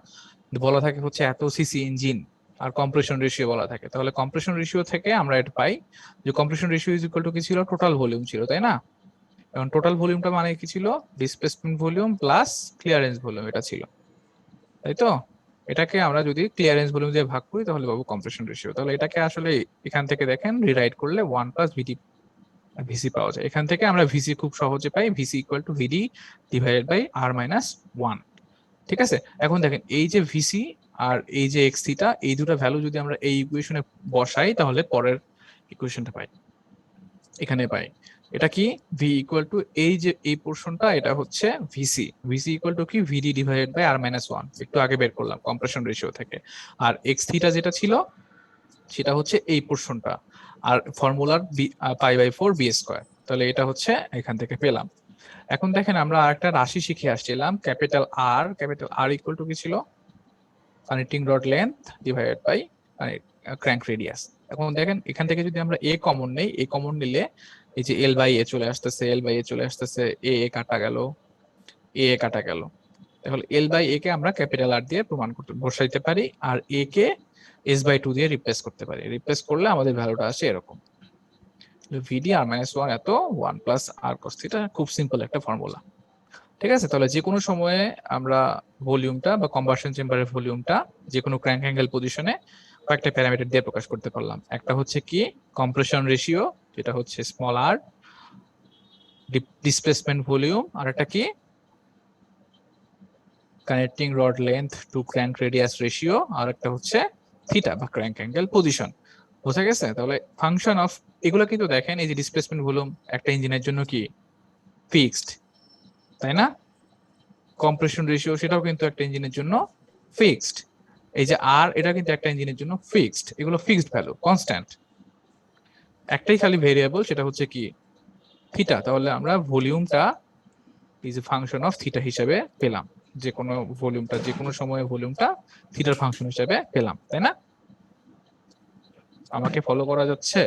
বলা থাকে হচ্ছে এত সিসি ইঞ্জিন, আর কম্প্রেশন রেশিও বলা থাকে। তাহলে কম্প্রেশন রেশিও থেকে আমরা এটা পাই যে compression ratio is equal to কি ছিল? টোটাল ভলিউম ছিল, তাই না? এখন টোটাল ভলিউমটা মানে কি ছিল? Displacement volume plus clearance volume, এটা ছিল, তাই তো? এটাকে আমরা যদি ক্লিয়ারেন্স ভলিউম দিয়ে ভাগ করি তাহলে পাবো কম্প্রেশন রেশিও। তাহলে এটাকে আসলে এখান থেকে দেখেন রিরাইট করলে 1 প্লাস ভিডি ভিসি পাওয়া যায়। এখান থেকে আমরা ভিসি খুব সহজে পাই, VC equal to VD divided by R minus 1। ঠিক আছে, এখন দেখেন এই যে ভিসি আর এই যে এক্স থিটা, এই দুটো ভ্যালু যদি আমরা এই ইকুয়েশনে বসাই তাহলে পরের ইকুয়েশনটা পাই। এখানে পাই। এটা কি ভি ইকুয়াল টু এই যে এই পোর্শনটা, এটা হচ্ছে ভিসি। ভিসি ইকুয়াল টু কি VD divided by R minus one, একটু আগে বের করলাম কম্প্রেশন রেশিও থেকে। আর এক্স থিটা যেটা ছিল সেটা হচ্ছে এই পোর্শনটা, আর ফর্মুলার পাই বাই 4 বি স্কোয়ার। তাহলে এটা হচ্ছে এখান থেকে পেলাম। এখন দেখেন আমরা আরেকটা রাশি শিখে আসছিলাম, ক্যাপিটাল আর ইকুয়াল টু কি ছিল, connecting rod length divided by crank radius. এখন দেখেন এখান থেকে যদি আমরা এ কমন নেই, এ কমন নিলে এই যে এল বাই এ চলে আসতেছে, এল বাই এ চলে আসতেছে, এ এ কাটা গেল, এ এ কাটা গেল। তাহলে এল বাই এ কে আমরা ক্যাপিটাল আর দিয়ে প্রমাণ করতে বসাইতে পারি, আর এ কে এস বাই 2 দিয়ে রিপ্লেস করতে পারি। রিপ্লেস করলে আমাদের ভ্যালুটা আসে এরকম, ভিডি আর মাইনাস 1 এত 1 প্লাস আর কস থিটা। খুব সিম্পল একটা ফর্মুলা, ঠিক আছে। তাহলে যে কোনো সময়ে আমরা ভলিউমটা বা কম্বাসন চেম্বারের ভলিউমটা যে কোনো ক্র্যাঙ্ক অ্যাঙ্গেল পজিশনে কয়েকটা প্যারামিটার দিয়ে প্রকাশ করতে পারলাম। একটা হচ্ছে কি কম্প্রেশন রেশিও, যেটা হচ্ছে স্মল আর, ডিসপ্লেসমেন্ট ভলিউম, আর একটা কি connecting rod length to crank radius ratio, আর একটা হচ্ছে থিটা বা ক্র্যাঙ্ক অ্যাঙ্গেল পজিশন। বোঝা গেছে? তাহলে ফাংশন অফ এগুলো কিন্তু দেখেন, এই যে ডিসপ্লেসমেন্ট ভলিউম একটা ইঞ্জিনের জন্য কি ফিক্সড, তাই না? কম্প্রেশন রেশিও সেটাও কিন্তু একটা ইঞ্জিনের জন্য ফিক্সড। এই যে আর, এটা কিন্তু একটা ইঞ্জিনের জন্য ফিক্সড। এগুলো ফিক্সড ভ্যালু, কনস্ট্যান্ট। একটাই খালি ভেরিয়েবল, সেটা হচ্ছে কি থিটা। তাহলে আমরা ভলিউমটা is a function of theta হিসেবে পেলাম, যে কোনো ভলিউমটা যে কোনো সময়ে ভলিউমটা থিটার ফাংশন হিসেবে পেলাম, তাই না? আমাকে ফলো করা যাচ্ছে?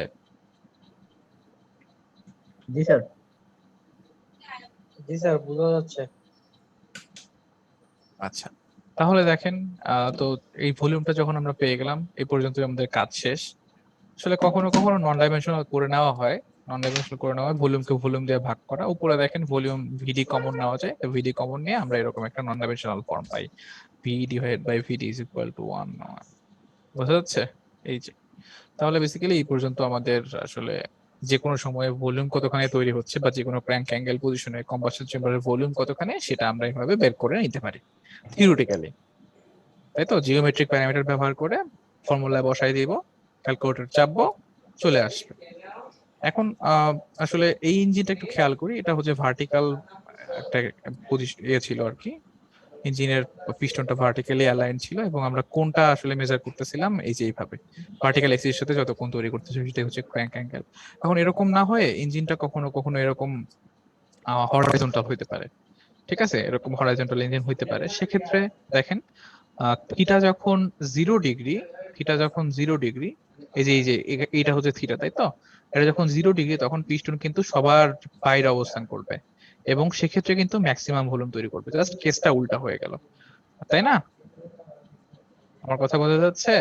জি স্যার। জি স্যার, বোঝা যাচ্ছে। আচ্ছা, তাহলে দেখেন তো এই ভলিউমটা যখন আমরা পেয়ে গেলাম, এই পর্যন্ত আমাদের কাজ শেষ। আসলে কখনো কখনো নন ডাইমেনশনাল করে নেওয়া হয়, ভলিউমকে ভলিউম দিয়ে ভাগ করা। উপরে দেখেন ভলিউম ভিডি কমন নেওয়া যায়, তো ভিডি কমন নিয়ে আমরা এরকম একটা নন ডাইমেনশনাল ফর্ম পাই, V divided by VD is equal to 1। বোঝা যাচ্ছে? এই যে, তাহলে বেসিক্যালি এই পর্যন্ত আমাদের আসলে যে কোনো সময়ে ভলিউম কতখানি তৈরি হচ্ছে বা যে কোনো ক্র্যাঙ্ক অ্যাঙ্গেল পজিশনে কম্বাসন চেম্বারের ভলিউম কতখানি সেটা আমরা এইভাবে বের করে নিতে পারি থিওরিটিক্যালি, তাই তো। জিওমেট্রিক প্যারামিটার ব্যবহার করে ফর্মুলায় বসাই দিব, ক্যালকুলেটর চাপবো, চলে আসবে। এখন আসলে এই ইঞ্জিনটা একটু খেয়াল করি, এটা হচ্ছে ভার্টিক্যাল একটা পজিশন ছিল আর কি, ইঞ্জিনের পিস্টনটা ভার্টিক্যালি অ্যালাইন ছিল, এবং আমরা কোনটা আসলে মেজার করতেছিলাম এই যে এইভাবে ভার্টিক্যাল এক্সিসের সাথে যত কোণ তৈরি করতেছে সেটা হচ্ছে ক্র্যাঙ্ক অ্যাঙ্গেল। এখন এরকম না হয়ে ইঞ্জিনটা কখনো কখনো এরকম হরাইজন্টাল হইতে পারে, ঠিক আছে, এরকম হরাইজন্টাল ইঞ্জিন হইতে পারে। সেক্ষেত্রে দেখেন থিটা যখন 0 ডিগ্রি, এই যে এইটা হচ্ছে থিটা, তাই তো। এটা যখন 0 ডিগ্রি তখন পিস্টন কিন্তু সবার বাইরে অবস্থান করবে, এবং সেক্ষেত্রে কিন্তু ম্যাক্সিমাম ভলিউম তৈরি করবে। জাস্ট কেসটা উল্টা হয়ে গেল, তাই না? আমার কথা বোঝা যাচ্ছে?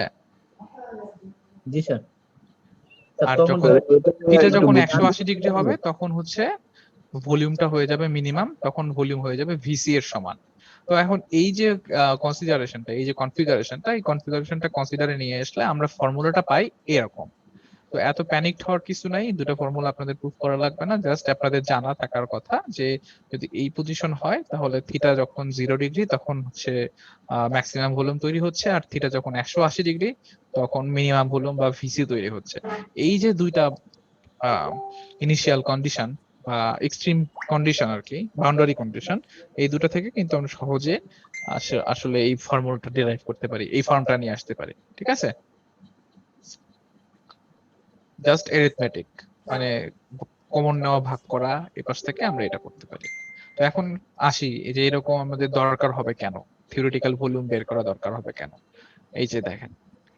জি স্যার। আর তখন যখন থিটা একটু যখন বুঝান। 180 ডিগ্রি হবে তখন হচ্ছে ভলিউমটা হয়ে যাবে মিনিমাম, তখন ভলিউম হয়ে যাবে ভিসি এর সমান। তো এখন এই যে কনসিডারেশনটা, এই যে কনফিগারেশনটা, এই কনফিগারেশনটা কনসিডারে নিয়ে আসলে আমরা ফর্মুলাটা পাই এরকম। তো এত প্যানিক হওয়ার কিছু নাই, দুটো ফর্মুলা আপনাদের প্রুফ করা লাগবে না, জাস্ট আপনাদের জানা থাকার কথা যে যদি এই পজিশন হয় তাহলে থিটা যখন 0 ডিগ্রি তখন হচ্ছে ম্যাক্সিমাম ভলিউম তৈরি হচ্ছে, আর থিটা যখন 180 ডিগ্রি তখন মিনিমাম ভলিউম বা ভিসি তৈরি হচ্ছে। এই যে দুইটা ইনিশিয়াল কন্ডিশন বা এক্সট্রিম কন্ডিশন আর কি, বাউন্ডারি কন্ডিশন, এই দুটো থেকে কিন্তু আমরা সহজে আসলে এই ফর্মুলাটা ডিরাইভ করতে পারি, এই ফর্মটা নিয়ে আসতে পারি, ঠিক আছে। জাস্ট এরিথমেটিক, মানে কমন নেওয়া ভাগ করা, এই পাশ থেকে আমরা এটা করতে পারি। তো এখন আসি, এই যে এরকম আমাদের দরকার হবে কেন, থিওরিটিক্যাল ভলিউম বের করা দরকার হবে কেন। এই যে দেখেন,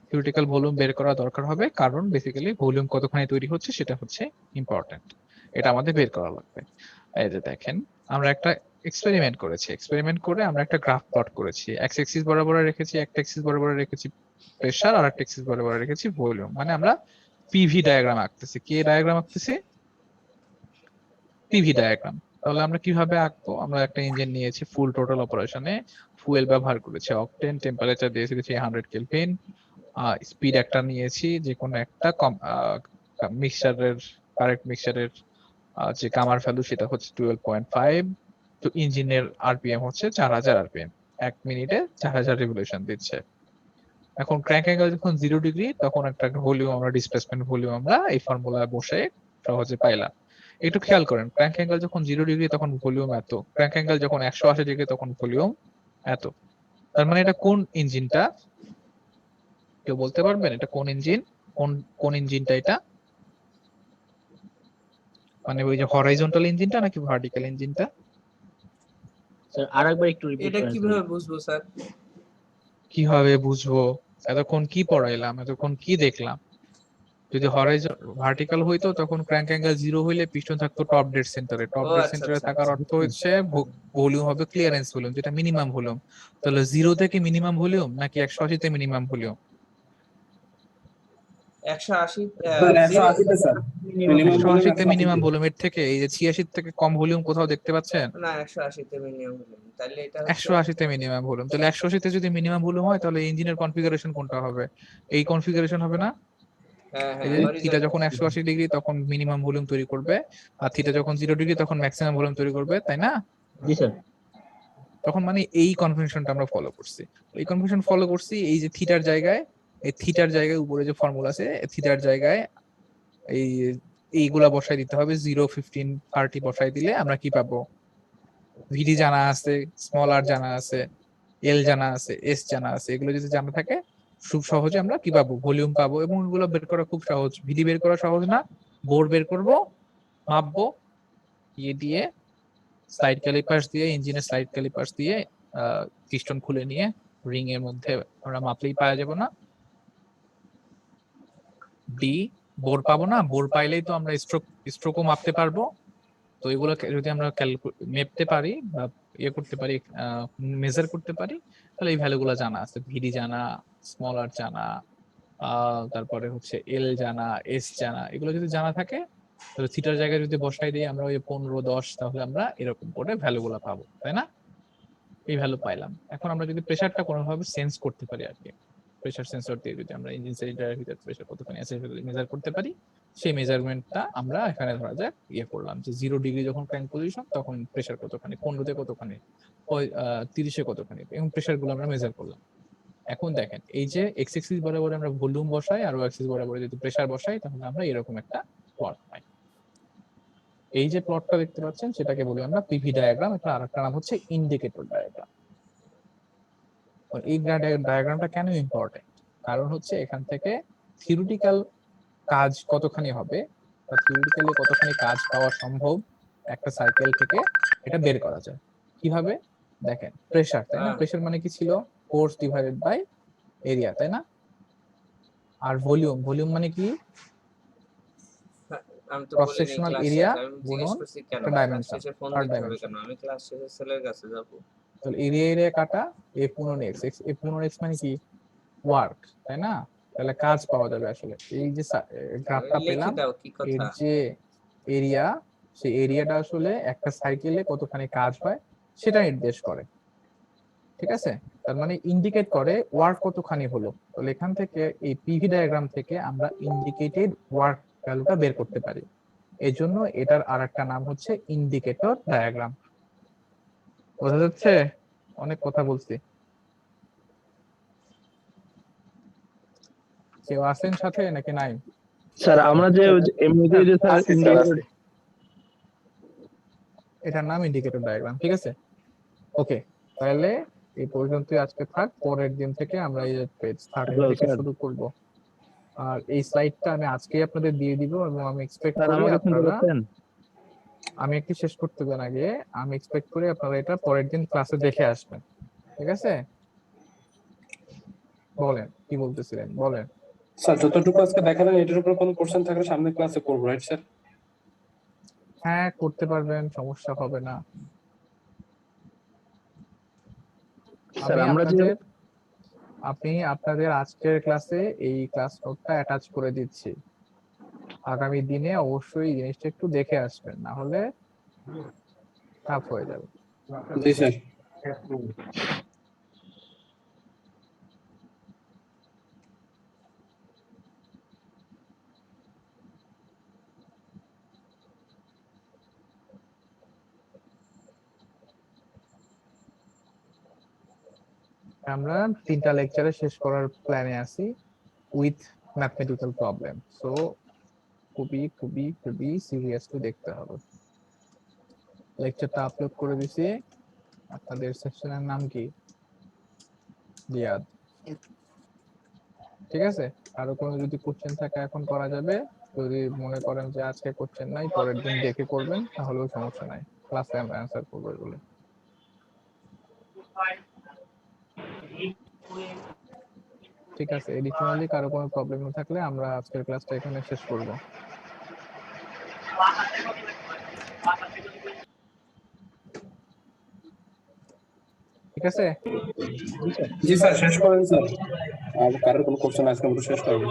থিওরিটিক্যাল ভলিউম বের করা দরকার হবে কারণ বেসিক্যালি ভলিউম কতখানি তৈরি হচ্ছে সেটা হচ্ছে ইম্পর্টেন্ট, এটা আমাদের বের করা লাগবে। এই যে দেখেন, আমরা একটা এক্সপেরিমেন্ট করেছি, এক্সপেরিমেন্ট করে আমরা একটা গ্রাফ প্লট করেছি, এক্স অ্যাক্সিস বরাবর রেখেছি, একটা অ্যাক্সিস বরাবর রেখেছি প্রেসার, আর একটা অ্যাক্সিস বরাবর রেখেছি ভলিউম। মানে আমরা পিভি ডায়াগ্রাম আঁকতেছি। কি ডায়াগ্রাম আঁকতেছি? PV diagram. তাহলে আমরা কিভাবে আঁকবো? আমরা একটা ইঞ্জিন নিয়েছি, ফুল টোটাল অপারেশনে ফুয়েল ব্যবহার করেছি অকটেন, টেম্পারেচার দিয়েছি 100 কেলভিন, স্পিড একটা নিয়েছি, যে কোনো একটা মিক্সচারের, কারেক্ট মিক্সচারের যে কামার ভ্যালু সেটা হচ্ছে 12.5। তো ইঞ্জিনের আরপিএম হচ্ছে 4000 আরপিএম, 1 মিনিটে 4000 রেভলিউশন দিচ্ছে। এখন ক্র্যাঙ্ক অ্যাঙ্গেল যখন 0 ডিগ্রি তখন একটা ভলিউম আমরা ডিসপ্লেসমেন্ট ভলিউম আমরা এই ফর্মুলায় বসে সহজে পাইলাম। একটু খেয়াল করেন, ক্র্যাঙ্ক অ্যাঙ্গেল যখন 0 ডিগ্রি তখন ভলিউম এত, ক্র্যাঙ্ক অ্যাঙ্গেল যখন 180 ডিগ্রি তখন ভলিউম এত। তার মানে এটা কোন ইঞ্জিনটা, কেউ বলতে পারবেন এটা কোন ইঞ্জিন? কোন কোন ইঞ্জিনটা এটা? মানে ওই যে হরাইজন্টাল ইঞ্জিনটা নাকি ভার্টিক্যাল ইঞ্জিনটা? স্যার আরেকবার একটু রিপিট এটা করেন কিভাবে বুঝবো স্যার? কিভাবে বুঝবো? এতক্ষণ কি পড়াইলাম, এতক্ষণ কি দেখলাম? যদি হরাইজন ভার্টিক্যাল হইতো তখন ক্র্যাঙ্ক অ্যাঙ্গেল 0 হইলে পিস্টন থাকতো টপ ডেড সেন্টারে, টপ ও ডেড আচ্ছা সেন্টারে আচ্ছা থাকার অর্থ হচ্ছে ভলিউম হবে ক্লিয়ারেন্স ভলিউম, যেটা মিনিমাম ভলিউম। তাহলে 0 থেকে মিনিমাম ভলিউম নাকি 180 তে মিনিমাম ভলিউম? 180 স্যার জিরো 180 তে স্যার মিনিমাম ভলিউম 180 তে 180 মিনিমাম তে। ভলিউম, এর থেকে এই যে 86 থেকে কম ভলিউম কোথাও দেখতে পাচ্ছেন? না 180 তে মিনিমাম ভলিউম, তাহলে এটা হচ্ছে 180 তে মিনিমাম ভলিউম, তাহলে 180 তে যদি মিনিমাম ভলিউম হয় তাহলে ইঞ্জিনের কনফিগারেশন কোনটা হবে? এই কনফিগারেশন হবে না? হ্যাঁ এই হ্যাঁ যে থিটা হরিজন্টাল। যখন 180 ডিগ্রি তখন মিনিমাম ভলিউম তৈরি করবে, আর থিটা যখন 0 ডিগ্রি তখন ম্যাক্সিমাম ভলিউম তৈরি করবে, তাই না? জি স্যার। তখন মানে এই কনভেনশনটা আমরা ফলো করছি। এই কনভেনশন ফলো করছি, এই যে থিটার জায়গায়, এই থিটার জায়গায় উপরে যে ফর্মুলা আছে থিটার জায়গায় এই এইগুলা বসাই দিতে হবে, 0, 15, 30 বসাই দিলে আমরা কি পাবো? ভিডি জানা আছে, স্মল আর জানা আছে, এল জানা আছে, এস জানা আছে, এগুলো যদি জানা থাকে খুব সহজে আমরা কি পাবো? ভলিউম পাবো। এবং এগুলো বের করা খুব সহজ, ভিডি বের করা সহজ না, বোর বের করবো, মাপবো, ইয়ে দিয়ে স্লাইড ক্যালিপার্স দিয়ে, ইঞ্জিনের স্লাইড ক্যালিপার্স দিয়ে পিস্টন খুলে নিয়ে রিং এর মধ্যে আমরা মাপলেই পাওয়া যাবে না? ডি বোর পাবো না? বোর পাইলেই তো আমরা স্ট্রোকও মাপতে পারবো। তো এগুলো যদি আমরা মেপতে পারি বা ইয়ে করতে পারি, মেজার করতে পারি, তাহলে এই ভ্যালুগুলো জানা আছে, ভিডি জানা, স্মল আর জানা, তারপরে হচ্ছে এল জানা, এস জানা, এগুলো যদি জানা থাকে তাহলে থিটার জায়গায় যদি বসাই দিই আমরা ওই 15, 10, তাহলে আমরা এরকম করে ভ্যালুগুলো পাবো, তাই না? এই ভ্যালু পাইলাম। এখন আমরা যদি প্রেসারটা কোনোভাবে সেন্স করতে পারি আর কি, প্রেসার সেন্সর দিয়ে যদি আমরা ইঞ্জিন সিলিন্ডারের ভিতরে প্রেসার কতখানি আছে মেজার করতে পারি, সেই মেজারমেন্টটা আমরা এখানে ধরা যাক ইয়ে করলাম যে 0 ডিগ্রি যখন ক্র্যাঙ্ক পজিশন তখন প্রেসার কতখানি, 15 তে কতখানি, 30-এ কতখানি, এবং প্রেসার গুলো আমরা মেজার করলাম। এখন দেখেন এই যে এক্স এক্সিস বরাবর আমরা ভলিউম বসাই আর ওয়াই অ্যাক্সিস বরাবর যদি প্রেসার বসাই তাহলে আমরা এরকম একটা প্লট পাই। এই যে প্লটটা দেখতে পাচ্ছেন সেটাকে বলি আমরা পিভি ডায়াগ্রাম, এটা আরেকটা নাম হচ্ছে ইন্ডিকেটর ডায়াগ্রাম। এই ডায়াগ্রামটা কেন ইম্পর্টেন্ট? কারণ হচ্ছে এখান থেকে থিওরিটিক্যাল কাজ কতখানি হবে বা থিওরিটিক্যালি কতখানি কাজ পাওয়া সম্ভব একটা সাইকেল থেকে এটা বের করা যায়। কিভাবে? দেখেন প্রেসার, তাই না? প্রেসার মানে কি ছিল? ফোর্স ডিভাইডেড বাই এরিয়া, তাই না? আর ভলিউম, ভলিউম মানে কি? আমি তো ক্রস বলিনি সেকশনাল ক্লাস এরিয়া শেষে, আমি জিজ্ঞেস গুণন করছি কেন একটা ক্লাস ডাইমেনশন, শেষে ফোন থার্ড দিতে হবে ডাইমেনশন। কেন? আমি ক্লাস শেষে ছেলের কাছে যাবো। তাহলে এরিয়া এরিয়া কাটা এ পূরণ এক্স, এ পূরণ এক্স মানে কি? ওয়ার্ক, তাই না? তাহলে কাজ পাওয়া যাবে আসলে। এই যে গ্রাফটা লিখে পেলাম, দাও কি এর কথা। যে এরিয়া, সেই এরিয়াটা আসলে একটা সাইকেলে কতখানি কাজ হয় সেটা নির্দেশ করে, ঠিক আছে? তার মানে ইন্ডিকেট করে ওয়ার্ক কতখানি হলো। তাহলে এখান থেকে এই পিভি ডায়াগ্রাম থেকে আমরা ইন্ডিকেটেড ওয়ার্ক ভ্যালুটা বের করতে পারি। এই জন্য এটার আরেকটা নাম হচ্ছে ইন্ডিকেটর ডায়াগ্রাম। বোঝা যাচ্ছে? অনেক কথা বলছি। কেউ আছেন সাথে নাকি নাই? স্যার আমরা যে এমনিতে যে স্যার আছি স্যার, ইন্ডিকেটর, আছি। এটার নাম ইন্ডিকেটর ডায়াগ্রাম, ঠিক আছে? ওকে, তাহলে এই পর্যন্তই আজকে থাক। পরের দিন থেকে আমরা এই পেজ 13 হ্যালো থেকে স্যার। শুরু করব। আর এই স্লাইডটা আমি আজকেই আপনাদের দিয়ে দিব এবং আমি এক্সপেক্ট স্যার করি আমাকে শুনতে আপনারা, পাচ্ছেন? আমি একটু শেষ করতে দেন আগে, আমি এক্সপেক্ট করি আপনারা এটা পরের দিন ক্লাসে দেখে আসবেন, ঠিক আছে? বলেন কি বলতেছিলেন, বলেন। স্যার যতটুকু আজকে দেখালেন এটার উপর কোনো কোশ্চেন থাকলে সামনে ক্লাসে করবো, রাইট স্যার? হ্যাঁ করতে পারবেন, সমস্যা হবে না। স্যার আমি আমরা যে আপনি আপনাদের আজকের ক্লাসে এই ক্লাস নোটটা অ্যাটাচ করে দিচ্ছি। আগামী দিনে অবশ্যই এই জিনিসটা একটু দেখে আসবেন, না হলে টাফ হয়ে যাবে। জি স্যার। আমরা 3টা লেকচারে শেষ করার প্ল্যানে আছি উইথ ম্যাথমেটিক্যাল প্রবলেম। সো খুবই খুবই খুবই সিরিয়াসলি দেখতে হবে। লেকচারটা আপলোড করে দিছি। আপনাদের সেকশনের নাম কি? রিয়াদ। ঠিক আছে, আরো কোনো যদি কোশ্চেন থাকে এখন করা যাবে, যদি মনে করেন যে আজকে কোশ্চেন নাই পরের দিন দেখে করবেন তাহলেও সমস্যা নাই, ক্লাসে আমরা অ্যান্সার করবো এগুলো। ঠিক আছে, এডিশনালি কারো কোনো প্রবলেম থাকলে আমরা আজকের ক্লাসটা এখানে শেষ করব। ঠিক আছে, জি স্যার, শেষ করেন স্যার। আর কারোর কোনো কোশ্চেন আজকে আমরা শেষ করবো।